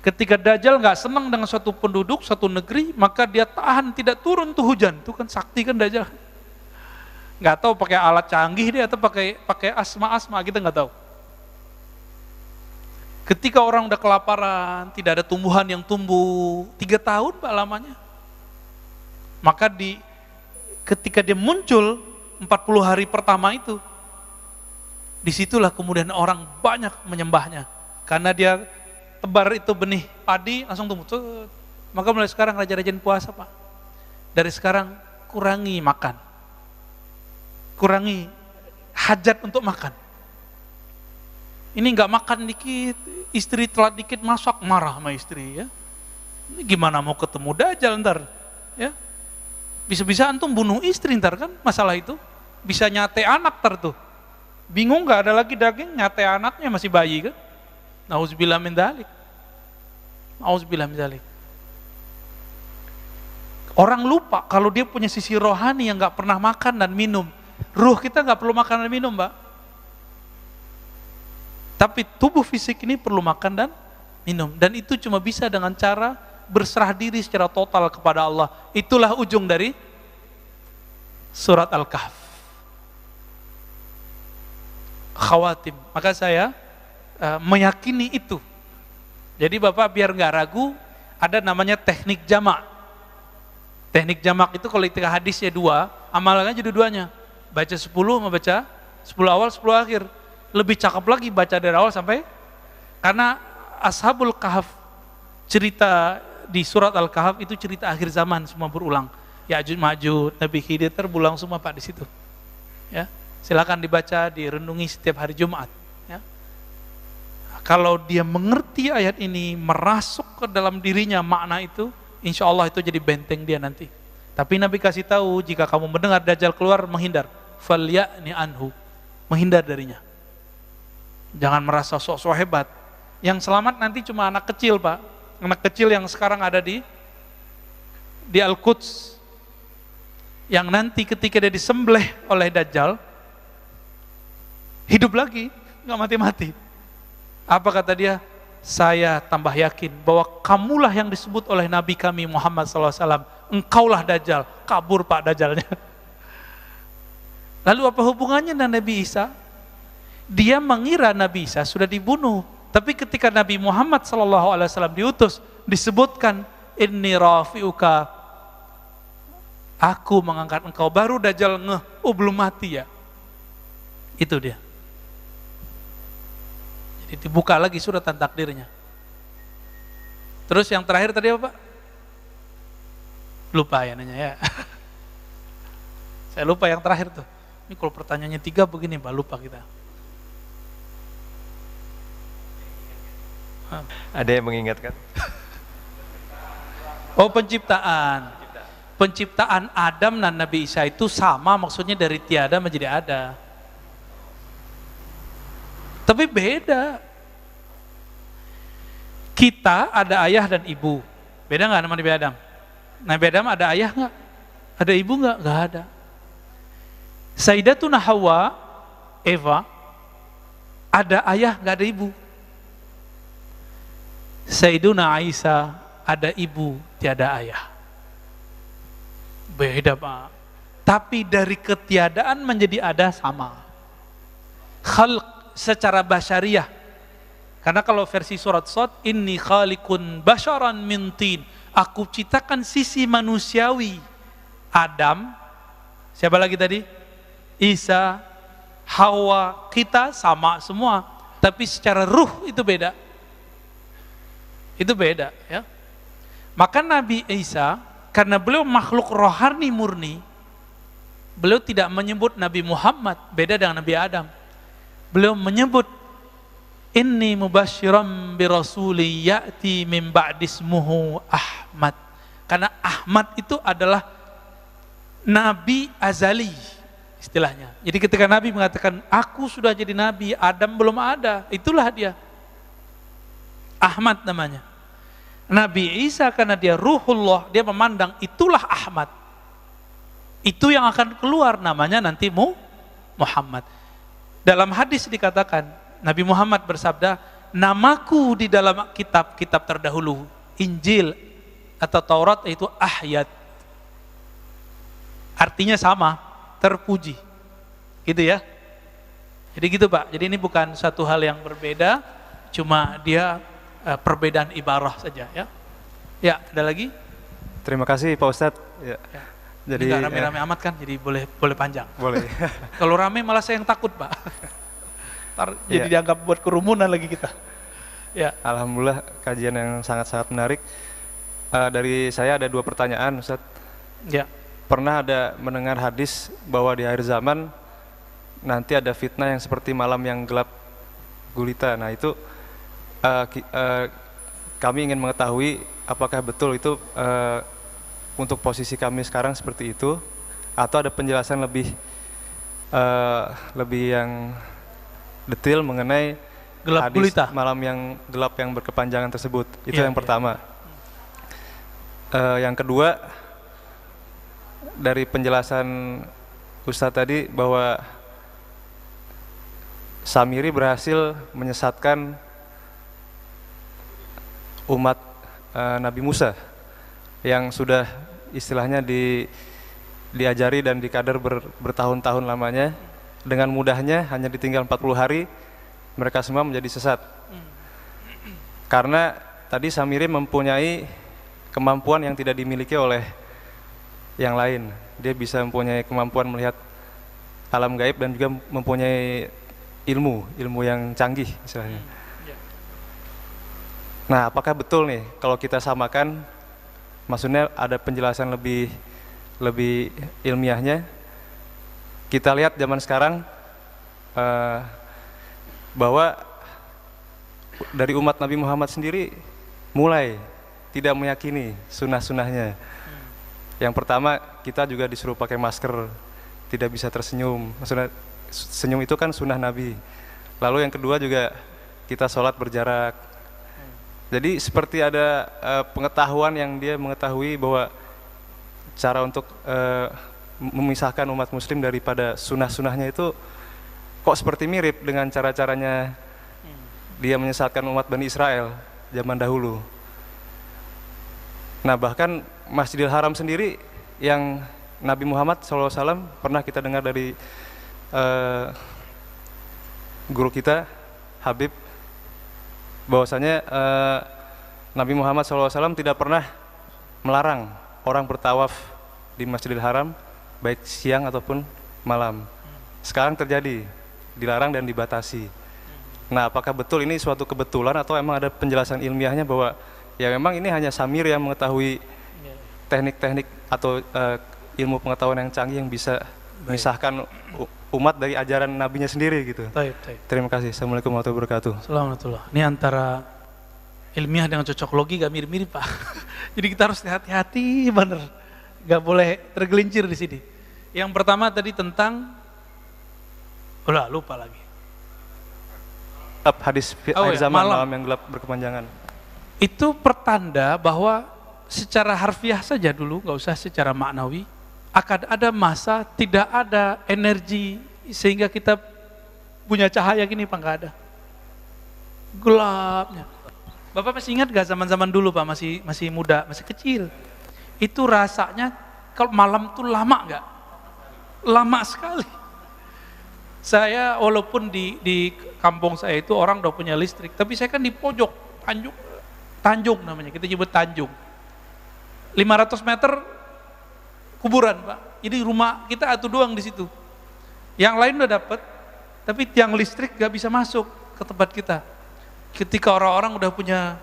S1: Ketika Dajjal nggak senang dengan suatu penduduk, suatu negeri, maka dia tahan tidak turun tuh hujan. Itu kan sakti kan Dajjal. Nggak tahu pakai alat canggih dia atau pakai asma kita nggak tahu. Ketika orang udah kelaparan, tidak ada tumbuhan yang tumbuh 3 tahun Pak lamanya. Maka ketika dia muncul 40 hari pertama itu, disitulah kemudian orang banyak menyembahnya. Karena dia tebar itu benih padi langsung tumbuh. Maka mulai sekarang rajin puasa Pak. Dari sekarang kurangi makan. Kurangi hajat untuk makan. Ini nggak makan dikit, istri telat dikit masak, marah sama istri ya. Ini gimana mau ketemu Dajjal ntar? Ya, bisa-bisa antum bunuh istri ntar kan masalah itu. Bisa nyate anak ntar tuh. Bingung nggak ada lagi daging, nyate anaknya masih bayi kan? Nauzubillah min dzalik. Nauzubillah min dzalik. Orang lupa kalau dia punya sisi rohani yang nggak pernah makan dan minum. Ruh kita nggak perlu makan dan minum, Mbak. Tapi tubuh fisik ini perlu makan dan minum. Dan itu cuma bisa dengan cara berserah diri secara total kepada Allah. Itulah ujung dari surat Al-Kahf. Khawatim. Maka saya meyakini itu. Jadi Bapak biar nggak ragu, ada namanya teknik jamak. Teknik jamak itu kalau ketika hadisnya 2, amalannya jadi duanya. Baca 10 sama baca 10 awal 10 akhir. Lebih cakep lagi baca dari awal sampai, karena Ashabul Kahf, cerita di surat Al-Kahf itu cerita akhir zaman, semua berulang. Ya'juj Ma'juj, Nabi Khidir berulang semua Pak di situ. Ya, silakan dibaca, direnungi setiap hari Jumat. Ya. Kalau dia mengerti ayat ini, merasuk ke dalam dirinya makna itu, insya Allah itu jadi benteng dia nanti. Tapi Nabi kasih tahu, jika kamu mendengar Dajjal keluar, menghindar. Falya'ni anhu, menghindar darinya. Jangan merasa sok-sok hebat. Yang selamat nanti cuma anak kecil, Pak. Anak kecil yang sekarang ada di Al-Quds. Yang nanti ketika dia disembelih oleh Dajjal, hidup lagi, nggak mati-mati. Apa kata dia? Saya tambah yakin bahwa kamulah yang disebut oleh Nabi kami Muhammad SAW. Engkaulah Dajjal. Kabur Pak Dajjalnya. Lalu apa hubungannya dengan Nabi Isa? Dia mengira Nabi Isa sudah dibunuh. Tapi ketika Nabi Muhammad SAW diutus, disebutkan, Inni rafi'uka, aku mengangkat engkau. Baru Dajjal ngeh, oh belum mati ya. Itu dia. Jadi dibuka lagi suratan takdirnya. Terus yang terakhir tadi apa Pak? Lupa ya nanya ya. Saya lupa yang terakhir tuh. Ini kalau pertanyaannya 3 begini Pak, lupa kita.
S2: Ada yang mengingatkan?
S1: Oh, penciptaan. Penciptaan Adam dan Nabi Isa itu sama, maksudnya dari tiada menjadi ada. Tapi beda. Kita ada ayah dan ibu. Beda nggak sama Nabi Adam? Nabi Adam ada ayah nggak? Ada ibu nggak? Nggak ada. Sayyidatuna Hawa, Eva, ada ayah nggak ada ibu. Sayyiduna Aisyah ada ibu tiada ayah. Beda Pak. Tapi dari ketiadaan menjadi ada sama. Khalq secara basyariah. Karena kalau versi surat Shad, inni khaliqun basyaran min tin. Aku ciptakan sisi manusiawi. Adam, siapa lagi tadi? Isa, Hawa, kita sama semua. Tapi secara ruh itu beda. Itu beda ya. Maka Nabi Isa, karena beliau makhluk rohani murni, beliau tidak menyebut Nabi Muhammad, beda dengan Nabi Adam. Beliau menyebut inni mubasyiran bi rasuli ya'ti min ba'dismuhu Ahmad. Karena Ahmad itu adalah nabi azali istilahnya. Jadi ketika Nabi mengatakan aku sudah jadi nabi, Adam belum ada, itulah dia. Ahmad namanya. Nabi Isa karena dia ruhullah, dia memandang itulah Ahmad. Itu yang akan keluar namanya nanti Muhammad. Dalam hadis dikatakan, Nabi Muhammad bersabda, namaku di dalam kitab-kitab terdahulu, Injil atau Taurat itu Ahyad. Artinya sama, terpuji. Gitu ya. Jadi gitu Pak, jadi ini bukan satu hal yang berbeda, cuma dia perbedaan ibarah saja ya. Ya, ada lagi?
S2: Terima kasih Pak Ustadz. Ya.
S1: Ya.
S2: Jadi
S1: nggak rame-rame amat kan, jadi boleh panjang.
S2: Boleh.
S1: Kalau rame malah saya yang takut Pak. Ntar jadi dianggap buat kerumunan lagi kita. Ya.
S2: Alhamdulillah kajian yang sangat-sangat menarik. Dari saya ada 2 pertanyaan Ustadz.
S1: Ya.
S2: Pernah ada mendengar hadis bahwa di akhir zaman nanti ada fitnah yang seperti malam yang gelap gulita. Nah itu kami ingin mengetahui
S3: apakah betul itu untuk posisi kami sekarang seperti itu, atau ada penjelasan lebih yang detail mengenai
S1: Gelap
S3: hadis
S1: gulita.
S3: malam yang gelap yang berkepanjangan tersebut. Itu
S1: Iya,
S3: yang
S1: iya.
S3: pertama. Yang kedua, dari penjelasan Ustadz tadi bahwa Samiri berhasil menyesatkan umat Nabi Musa yang sudah istilahnya diajari dan dikader bertahun-tahun lamanya. Dengan mudahnya hanya ditinggal 40 hari mereka semua menjadi sesat. Karena tadi Samiri mempunyai kemampuan yang tidak dimiliki oleh yang lain. Dia bisa mempunyai kemampuan melihat alam gaib dan juga mempunyai ilmu yang canggih istilahnya. Nah, apakah betul nih kalau kita samakan, maksudnya ada penjelasan lebih ilmiahnya? Kita lihat zaman sekarang bahwa dari umat Nabi Muhammad sendiri mulai tidak meyakini sunnah-sunnahnya. Yang pertama, kita juga disuruh pakai masker, tidak bisa tersenyum. Maksudnya senyum itu kan sunnah Nabi. Lalu yang kedua juga kita sholat berjarak. Jadi seperti ada pengetahuan yang dia mengetahui bahwa cara untuk memisahkan umat muslim daripada sunnah-sunnahnya itu kok seperti mirip dengan cara-caranya dia menyesatkan umat Bani Israel zaman dahulu. Nah, bahkan Masjidil Haram sendiri yang Nabi Muhammad SAW pernah kita dengar dari guru kita Habib, bahwasanya Nabi Muhammad SAW tidak pernah melarang orang bertawaf di Masjidil Haram baik siang ataupun malam. Sekarang terjadi, dilarang dan dibatasi. Nah, apakah betul ini suatu kebetulan atau emang ada penjelasan ilmiahnya bahwa ya memang ini hanya Samir yang mengetahui teknik-teknik atau ilmu pengetahuan yang canggih yang bisa memisahkan umat dari ajaran nabinya sendiri gitu.
S1: Taib.
S3: Terima kasih. Assalamualaikum warahmatullahi wabarakatuh.
S1: Assalamualaikum. Ini antara ilmiah dengan cocok logi gak mirip-mirip, Pak. Jadi kita harus hati-hati bener. Gak boleh tergelincir di sini. Yang pertama tadi tentang lupa lagi.
S3: Hadis zaman malam yang gelap berkepanjangan.
S1: Itu pertanda bahwa secara harfiah saja dulu, nggak usah secara maknawi, akan ada masa tidak ada energi sehingga kita punya cahaya gini, Pak, nggak ada. Gelapnya. Bapak masih ingat gak zaman-zaman dulu, Pak, masih muda, masih kecil. Itu rasanya kalau malam tuh lama nggak? Lama sekali. Saya walaupun di kampung saya itu orang udah punya listrik, tapi saya kan di pojok, Tanjung namanya, kita nyebut Tanjung. 500 meter kuburan, Pak. Jadi rumah kita satu doang di situ. Yang lain udah dapat, tapi tiang listrik gak bisa masuk ke tempat kita. Ketika orang-orang udah punya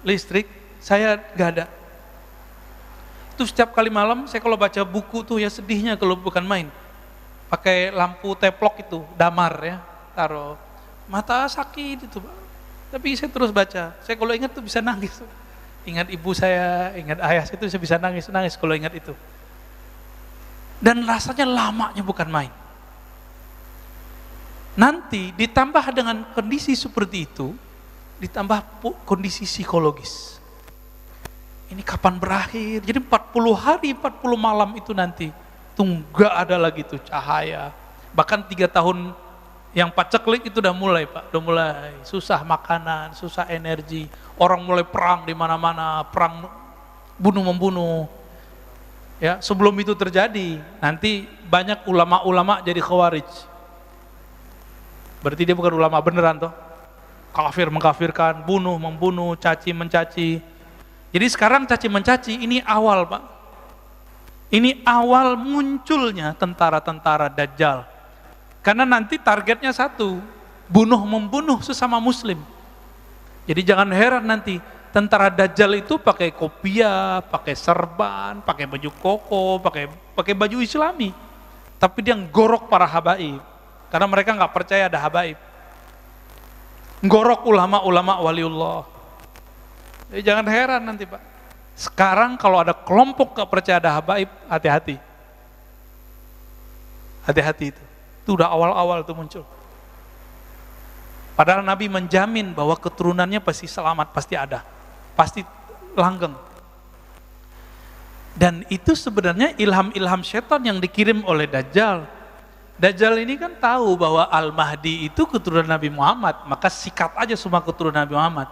S1: listrik, saya gak ada. Itu setiap kali malam saya kalau baca buku tuh ya sedihnya kalau bukan main. Pakai lampu teplok itu, damar ya, taruh. Mata sakit itu, Pak. Tapi saya terus baca. Saya kalau ingat tuh bisa nangis. Ingat ibu saya, ingat ayah saya itu saya bisa nangis kalau ingat itu. Dan rasanya lamanya bukan main. Nanti ditambah dengan kondisi seperti itu, ditambah kondisi psikologis. Ini kapan berakhir? Jadi 40 hari, 40 malam itu nanti itu enggak ada lagi tuh cahaya. Bahkan 3 tahun yang paceklik itu udah mulai, Pak. Udah mulai susah makanan, susah energi. Orang mulai perang di mana-mana, perang bunuh-membunuh. Ya, sebelum itu terjadi, nanti banyak ulama-ulama jadi khawarij. Berarti dia bukan ulama beneran toh. Kafir mengkafirkan, bunuh membunuh, caci mencaci. Jadi sekarang caci mencaci ini awal, Pak. Ini awal munculnya tentara-tentara Dajjal. Karena nanti targetnya satu, bunuh membunuh sesama muslim. Jadi jangan heran nanti tentara Dajjal itu pakai kopiah, pakai serban, pakai baju koko, pakai baju Islami. Tapi dia ngorok para habaib. Karena mereka nggak percaya ada habaib. Ngorok ulama-ulama waliullah. Jadi jangan heran nanti, Pak. Sekarang kalau ada kelompok gak percaya ada habaib, hati-hati. Hati-hati itu. Itu udah awal-awal itu muncul. Padahal Nabi menjamin bahwa keturunannya pasti selamat, pasti ada. Pasti langgeng. Dan itu sebenarnya ilham-ilham setan yang dikirim oleh Dajjal. Dajjal ini kan tahu bahwa Al-Mahdi itu keturunan Nabi Muhammad, maka sikat aja semua keturunan Nabi Muhammad.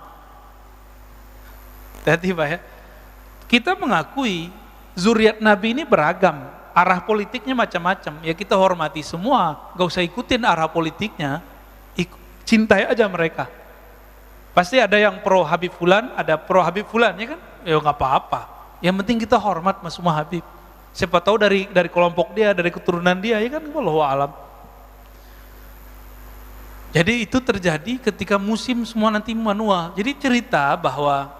S1: Hati-hati Pak ya. Kita mengakui zuriat Nabi ini beragam, arah politiknya macam-macam. Ya kita hormati semua, gak usah ikutin arah politiknya, cintai aja mereka. Pasti ada yang pro Habib Fulan, ada pro Habib Fulan, ya kan? Ya nggak apa-apa. Yang penting kita hormat sama semua Habib. Siapa tahu dari kelompok dia, dari keturunan dia, ya kan? Wallahu alam. Jadi itu terjadi ketika musim semua nanti manual. Jadi cerita bahwa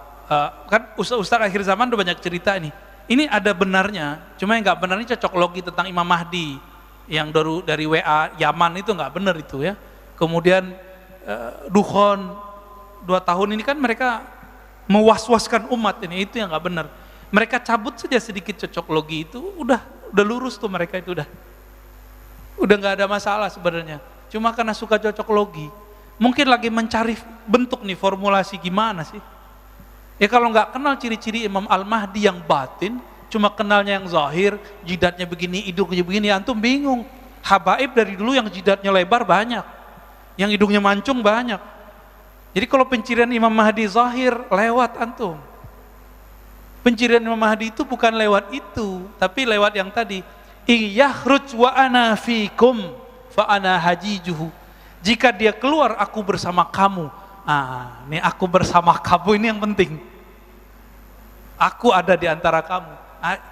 S1: kan Ustaz akhir zaman udah banyak cerita ini. Ini ada benarnya, cuma yang nggak benar ini cocok logi tentang Imam Mahdi yang dari WA Yaman itu nggak benar itu ya. Kemudian Dukhon 2 tahun ini kan mereka mewas-waskan umat ini, itu yang nggak benar. Mereka cabut saja sedikit cocok logi itu, udah lurus tuh mereka itu udah nggak ada masalah sebenarnya. Cuma karena suka cocok logi, mungkin lagi mencari bentuk nih formulasi gimana sih? Ya kalau nggak kenal ciri-ciri Imam Al-Mahdi yang batin, cuma kenalnya yang zahir, jidatnya begini, hidungnya begini, antum bingung. Habaib dari dulu yang jidatnya lebar banyak, yang hidungnya mancung banyak. Jadi kalau pencirian Imam Mahdi zahir, lewat antum. Pencirian Imam Mahdi itu bukan lewat itu, tapi lewat yang tadi. Iyakhruj wa ana fikum fa ana hajijuhu. Jika dia keluar, aku bersama kamu. Ini aku bersama kamu ini yang penting. Aku ada di antara kamu.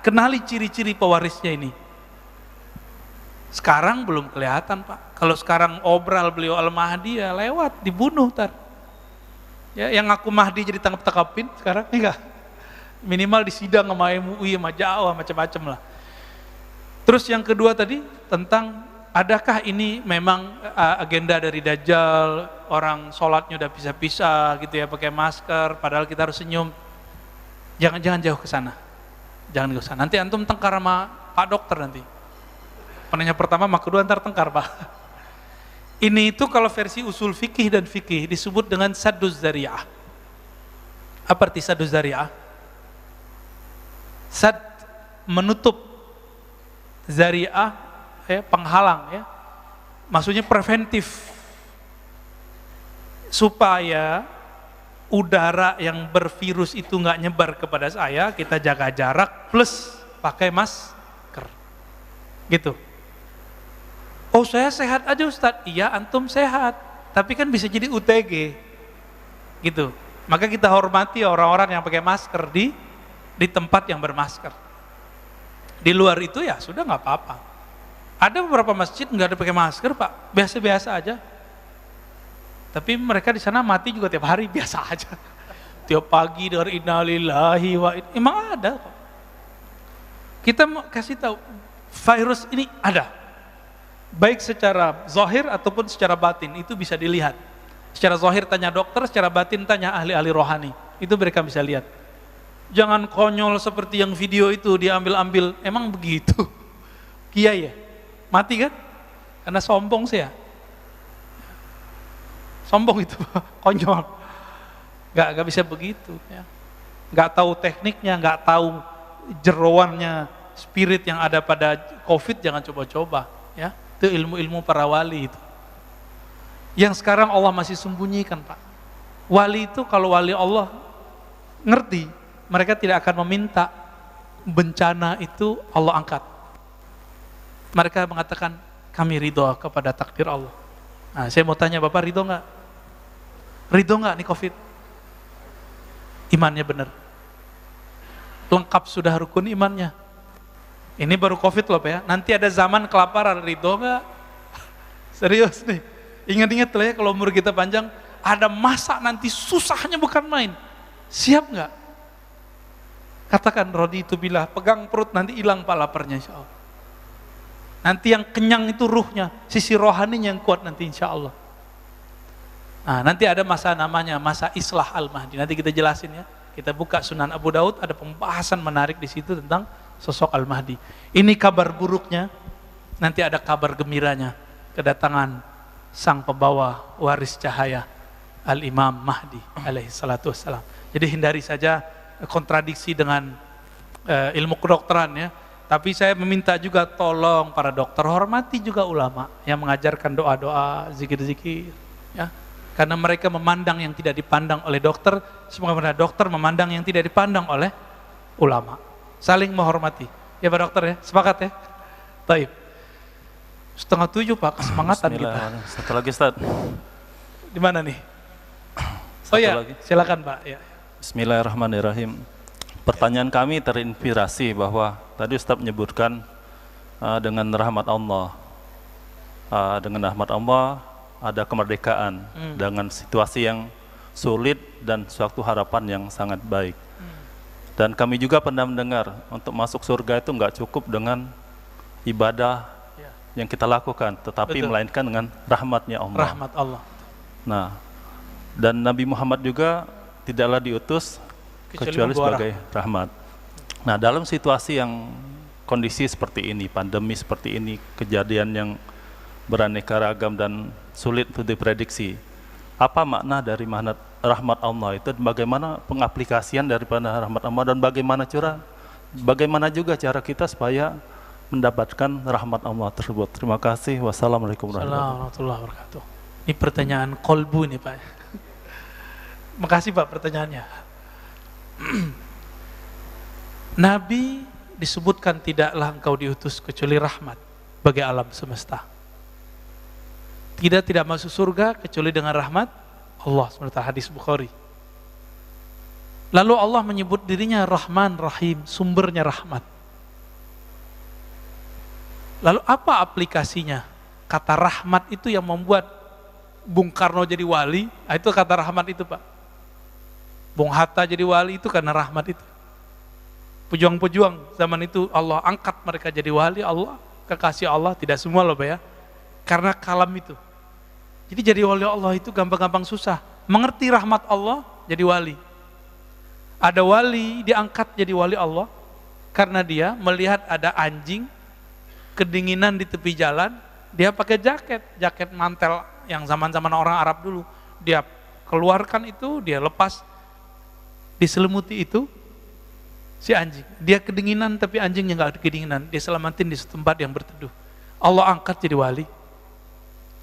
S1: Kenali ciri-ciri pewarisnya ini. Sekarang belum kelihatan Pak. Kalau sekarang obral beliau Al-Mahdi ya lewat, dibunuh ntar. Ya, yang aku Mahdi jadi tangkap-tangkapin sekarang, enggak. Minimal disidang sama MUI, sama Jawa, macam-macam lah. Terus yang kedua tadi tentang adakah ini memang agenda dari Dajjal, orang sholatnya udah pisah-pisah gitu ya, pakai masker, padahal kita harus senyum. Jangan jauh ke sana. Jangan ke sana. Nanti antum tengkar sama Pak Dokter nanti. Penanya pertama, sama kedua ntar tengkar Pak. Ini itu kalau versi usul fikih dan fikih disebut dengan sadduz zari'ah. Apa arti sadduz zari'ah? Sad menutup, zari'ah ya, penghalang ya. Maksudnya preventif. Supaya udara yang bervirus itu nggak nyebar kepada saya, kita jaga jarak plus pakai masker. Gitu. Oh saya sehat aja Ustadz, iya antum sehat, tapi kan bisa jadi UTG, gitu. Maka kita hormati orang-orang yang pakai masker di tempat yang bermasker. Di luar itu ya sudah nggak apa-apa. Ada beberapa masjid nggak ada pakai masker Pak, biasa-biasa aja. Tapi mereka di sana mati juga tiap hari biasa aja. Tiap pagi dari innalillahi wa inna, emang ada kok. Kita mau kasih tahu virus ini ada. Baik secara zahir ataupun secara batin, itu bisa dilihat. Secara zahir tanya dokter, secara batin tanya ahli-ahli rohani. Itu mereka bisa lihat. Jangan konyol seperti yang video itu diambil-ambil, emang begitu? Kiai ya? Mati kan? Karena sombong sih ya. Sombong itu, konyol. Gak bisa begitu ya. Gak tahu tekniknya, gak tahu jeroannya, spirit yang ada pada COVID, jangan coba-coba ya. Itu ilmu-ilmu para wali itu. Yang sekarang Allah masih sembunyikan Pak. Wali itu kalau wali Allah ngerti, mereka tidak akan meminta bencana itu Allah angkat. Mereka mengatakan kami ridho kepada takdir Allah. Nah, saya mau tanya Bapak ridho nggak? Ridho nggak nih COVID? Imannya benar. Lengkap sudah rukun imannya. Ini baru COVID loh Pak ya. Nanti ada zaman kelaparan, ridho nggak? Serius nih. Ingat-ingat lah ya kalau umur kita panjang, ada masa nanti susahnya bukan main. Siap nggak? Katakan rodi itu bila pegang perut nanti hilang Pak laparnya insya Allah. Nanti yang kenyang itu ruhnya, sisi rohaninya yang kuat nanti insya Allah. Nah nanti ada masa namanya masa islah al-mahdi, nanti kita jelasin ya. Kita buka Sunan Abu Daud, ada pembahasan menarik di situ tentang sosok Al-Mahdi. Ini kabar buruknya, nanti ada kabar gembiranya, kedatangan sang pembawa waris cahaya, Al-Imam Mahdi alaihi salatu wassalam. Jadi hindari saja kontradiksi dengan ilmu kedokteran ya. Tapi saya meminta juga tolong para dokter, hormati juga ulama yang mengajarkan doa-doa, zikir-zikir ya. Karena mereka memandang yang tidak dipandang oleh dokter, sebagaimana dokter memandang yang tidak dipandang oleh ulama. Saling menghormati. Ya Pak Dokter ya, sepakat ya? Baik. 6:30 Pak, kesemangatan kita.
S4: Satu lagi Ustaz.
S1: Di mana nih?
S4: Satu
S1: ya,
S4: lagi.
S1: silakan Pak. Ya.
S4: Bismillahirrahmanirrahim. Pertanyaan kami terinspirasi bahwa tadi Ustaz menyebutkan dengan rahmat Allah. Dengan rahmat Allah ada kemerdekaan dengan situasi yang sulit dan suatu harapan yang sangat baik. Dan kami juga pernah mendengar untuk masuk surga itu nggak cukup dengan ibadah yang kita lakukan, tetapi melainkan dengan rahmatnya Allah.
S1: Rahmat Allah.
S4: Nah, dan Nabi Muhammad juga tidaklah diutus kecuali sebagai rahmat. Nah, dalam situasi yang kondisi seperti ini, pandemi seperti ini, kejadian yang beraneka ragam dan sulit untuk diprediksi, apa makna dari rahmat Allah itu, bagaimana pengaplikasian daripada rahmat Allah, dan bagaimana juga cara kita supaya mendapatkan rahmat Allah tersebut. Terima kasih. Wassalamualaikum
S1: warahmatullahi wabarakatuh. Ini pertanyaan kolbu nih Pak. Makasih Pak pertanyaannya. Nabi disebutkan tidaklah engkau diutus kecuali rahmat bagi alam semesta. Tidak masuk surga kecuali dengan rahmat Allah, seperti hadis Bukhari. Lalu Allah menyebut dirinya Rahman Rahim, sumbernya rahmat. Lalu apa aplikasinya? Kata rahmat itu yang membuat Bung Karno jadi wali, itu kata rahmat itu Pak. Bung Hatta jadi wali itu karena rahmat itu. Pejuang-pejuang zaman itu Allah angkat mereka jadi wali, Allah, kekasih Allah, tidak semua loh Pak ya. Karena kalam itu. Jadi jadi wali Allah itu gampang-gampang susah. Mengerti rahmat Allah, jadi wali. Ada wali diangkat jadi wali Allah, karena dia melihat ada anjing, kedinginan di tepi jalan, dia pakai jaket mantel yang zaman-zaman orang Arab dulu. Dia keluarkan itu, dia lepas, diselimuti itu, si anjing. Dia kedinginan tapi anjingnya nggak kedinginan, dia selamatin di tempat yang berteduh. Allah angkat jadi wali.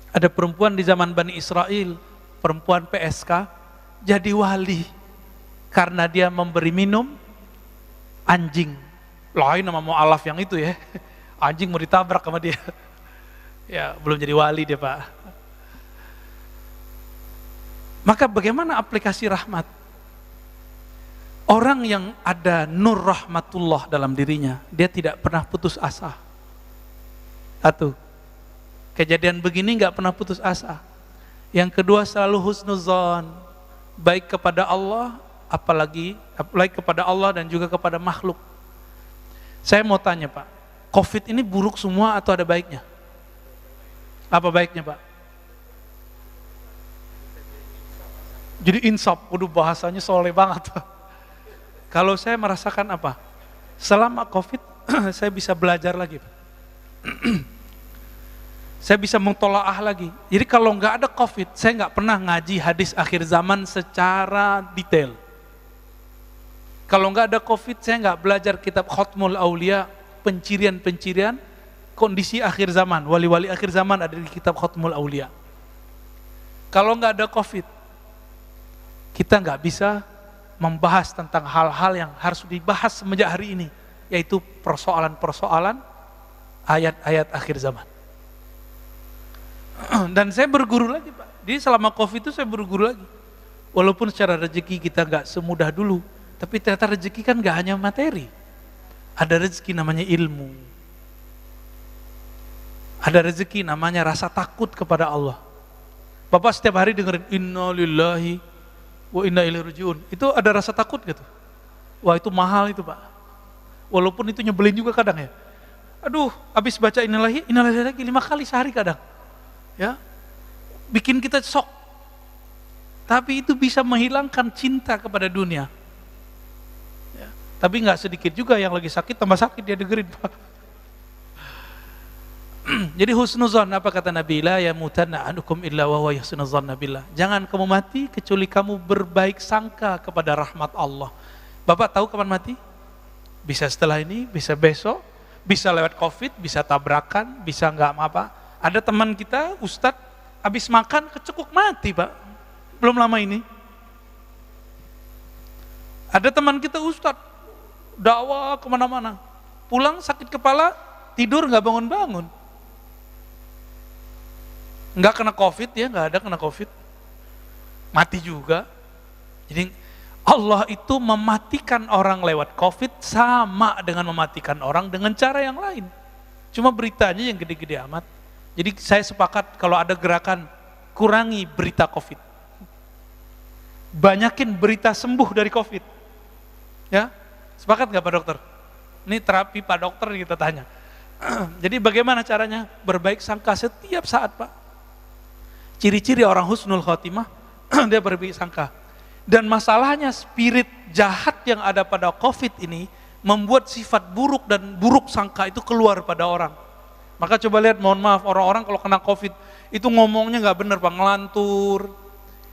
S1: Ada perempuan di zaman Bani Israel, perempuan PSK, jadi wali karena dia memberi minum anjing. Lain nama mu'alaf yang itu ya, anjing mau ditabrak sama dia. Ya belum jadi wali dia Pak. Maka bagaimana aplikasi rahmat? Orang yang ada nur rahmatullah dalam dirinya, dia tidak pernah putus asa. Satu, kejadian begini nggak pernah putus asa. Yang kedua selalu husnuzon, baik kepada Allah, apalagi kepada Allah dan juga kepada makhluk. Saya mau tanya Pak, COVID ini buruk semua atau ada baiknya? Apa baiknya Pak? Jadi insaf, waduh bahasanya soleh banget. Kalau saya merasakan apa? Selama COVID, saya bisa belajar lagi. Saya bisa mentolaah lagi. Jadi kalau nggak ada COVID, saya nggak pernah ngaji hadis akhir zaman secara detail. Kalau nggak ada COVID, saya nggak belajar kitab Khatmul Aulia, pencirian-pencirian kondisi akhir zaman. Wali-wali akhir zaman ada di kitab Khatmul Aulia. Kalau nggak ada COVID, kita nggak bisa membahas tentang hal-hal yang harus dibahas semenjak hari ini, yaitu persoalan-persoalan ayat-ayat akhir zaman. Dan saya berguru lagi Pak, jadi selama COVID itu saya berguru lagi. Walaupun secara rezeki kita nggak semudah dulu, tapi ternyata rezeki kan nggak hanya materi. Ada rezeki namanya ilmu. Ada rezeki namanya rasa takut kepada Allah. Bapak setiap hari dengerin inna lillahi wa inna ilaihi rajiun, itu ada rasa takut gitu. Wah itu mahal itu Pak. Walaupun itu nyebelin juga kadang ya. Aduh, habis baca innalillahi lagi 5 kali sehari kadang. Ya, bikin kita shock. Tapi itu bisa menghilangkan cinta kepada dunia. Tapi nggak sedikit juga yang lagi sakit tambah sakit dia dengerin Pak. Jadi husnuzon, apa kata Nabi, la yamutanna ahadukum illa wa huwa yahsunuzanna billah. Jangan kamu mati kecuali kamu berbaik sangka kepada rahmat Allah. Bapak tahu kapan mati? Bisa setelah ini, bisa besok, bisa lewat COVID, bisa tabrakan, bisa nggak apa. Ada teman kita, Ustadz, habis makan kecekuk mati Pak, belum lama ini. Ada teman kita Ustadz, dakwah kemana-mana, pulang sakit kepala, tidur nggak bangun-bangun. Nggak kena COVID ya, nggak ada kena COVID, mati juga. Jadi Allah itu mematikan orang lewat COVID sama dengan mematikan orang dengan cara yang lain. Cuma beritanya yang gede-gede amat. Jadi saya sepakat kalau ada gerakan kurangi berita COVID, banyakin berita sembuh dari COVID. Ya, sepakat nggak Pak Dokter? Ini terapi Pak Dokter kita tanya. Jadi bagaimana caranya? Berbaik sangka setiap saat Pak. Ciri-ciri orang husnul khotimah, dia berbaik sangka. Dan masalahnya spirit jahat yang ada pada COVID ini membuat sifat buruk dan buruk sangka itu keluar pada orang. Maka coba lihat, mohon maaf, orang-orang kalau kena COVID itu ngomongnya nggak benar Pak, ngelantur.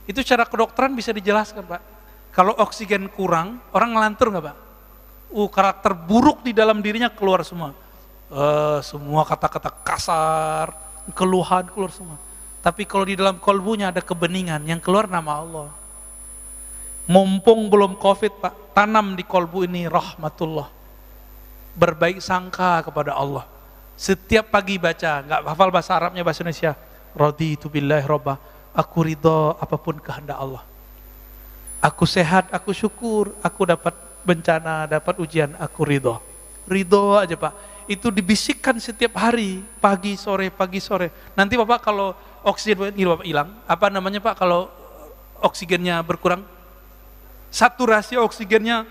S1: Itu secara kedokteran bisa dijelaskan Pak. Kalau oksigen kurang, orang ngelantur nggak Pak? Karakter buruk di dalam dirinya keluar semua. Semua kata-kata kasar, keluhan keluar semua. Tapi kalau di dalam kolbunya ada kebeningan, yang keluar nama Allah. Mumpung belum COVID Pak, tanam di kolbu ini rahmatullah. Berbaik sangka kepada Allah. Setiap pagi baca, nggak hafal bahasa Arabnya, bahasa Indonesia. Raditu billahi robba, aku ridho apapun kehendak Allah. Aku sehat, aku syukur, aku dapat bencana, dapat ujian, aku ridho. Ridho aja Pak. Itu dibisikkan setiap hari, pagi sore. Nanti Bapak kalau oksigen ini Bapak hilang, apa namanya Pak kalau oksigennya berkurang? Saturasi oksigennya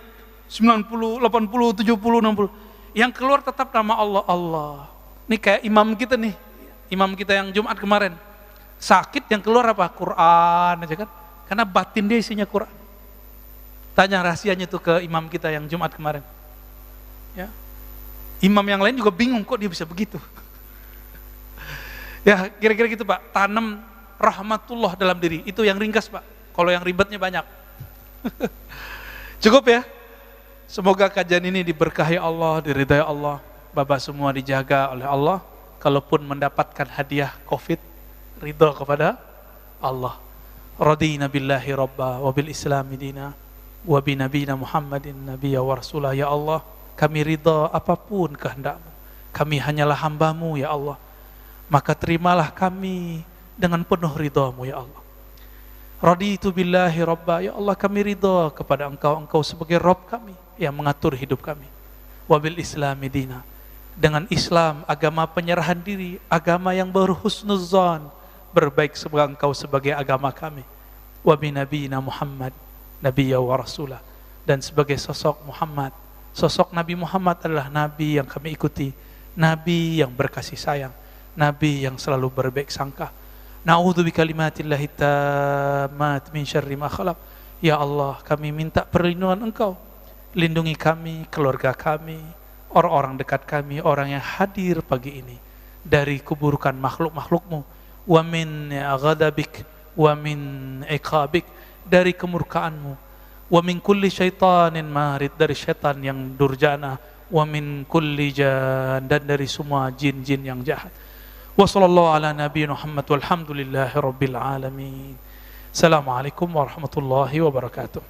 S1: 90, 80, 70, 60. Yang keluar tetap nama Allah, Allah. Ini kayak imam kita nih, imam kita yang Jumat kemarin. Sakit yang keluar apa? Quran aja kan. Karena batin dia isinya Quran. Tanya rahasianya tuh ke imam kita yang Jumat kemarin. Ya. Imam yang lain juga bingung kok dia bisa begitu. Ya kira-kira gitu Pak, tanam rahmatullah dalam diri. Itu yang ringkas Pak, kalau yang ribetnya banyak. Cukup ya? Semoga kajian ini diberkahi Allah, diridai Allah. Bapak semua dijaga oleh Allah. Kalaupun mendapatkan hadiah COVID, ridho kepada Allah. Radina billahi rabba wa bil islami dina wa bi nabiyina Muhammadin nabiyya wa rasulah. Ya Allah, kami ridho apapun kehendak-Mu. Kami hanyalah hamba-Mu ya Allah. Maka terimalah kami dengan penuh ridha-Mu ya Allah. Raditu billahi rabba, ya Allah kami ridha kepada Engkau, Engkau sebagai Rabb kami yang mengatur hidup kami. Wabil islami dina, dengan Islam agama penyerahan diri, agama yang berhusnuzan, berbaik sebagai Engkau sebagai agama kami. Wabi nabiyina Muhammad nabiyya wa rasulah, dan sebagai sosok Muhammad, sosok Nabi Muhammad adalah Nabi yang kami ikuti, Nabi yang berkasih sayang, Nabi yang selalu berbaik sangka. Na'udzu bikalimatillahi tammat min syarri ma khalaq. Ya Allah, kami minta perlindungan Engkau. Lindungi kami, keluarga kami, orang-orang dekat kami, orang yang hadir pagi ini dari keburukan makhluk-makhluk-Mu. Wa min ghadabik wa min iqabik, dari kemurkaan-Mu. Wa min kulli syaitanin marid, dari syaitan yang durjana. Wa min kulli jan, dan dari semua jin-jin yang jahat. Wa sallallahu ala nabiyina Muhammad walhamdulillahi rabbil alamin. Assalamualaikum warahmatullahi wabarakatuh.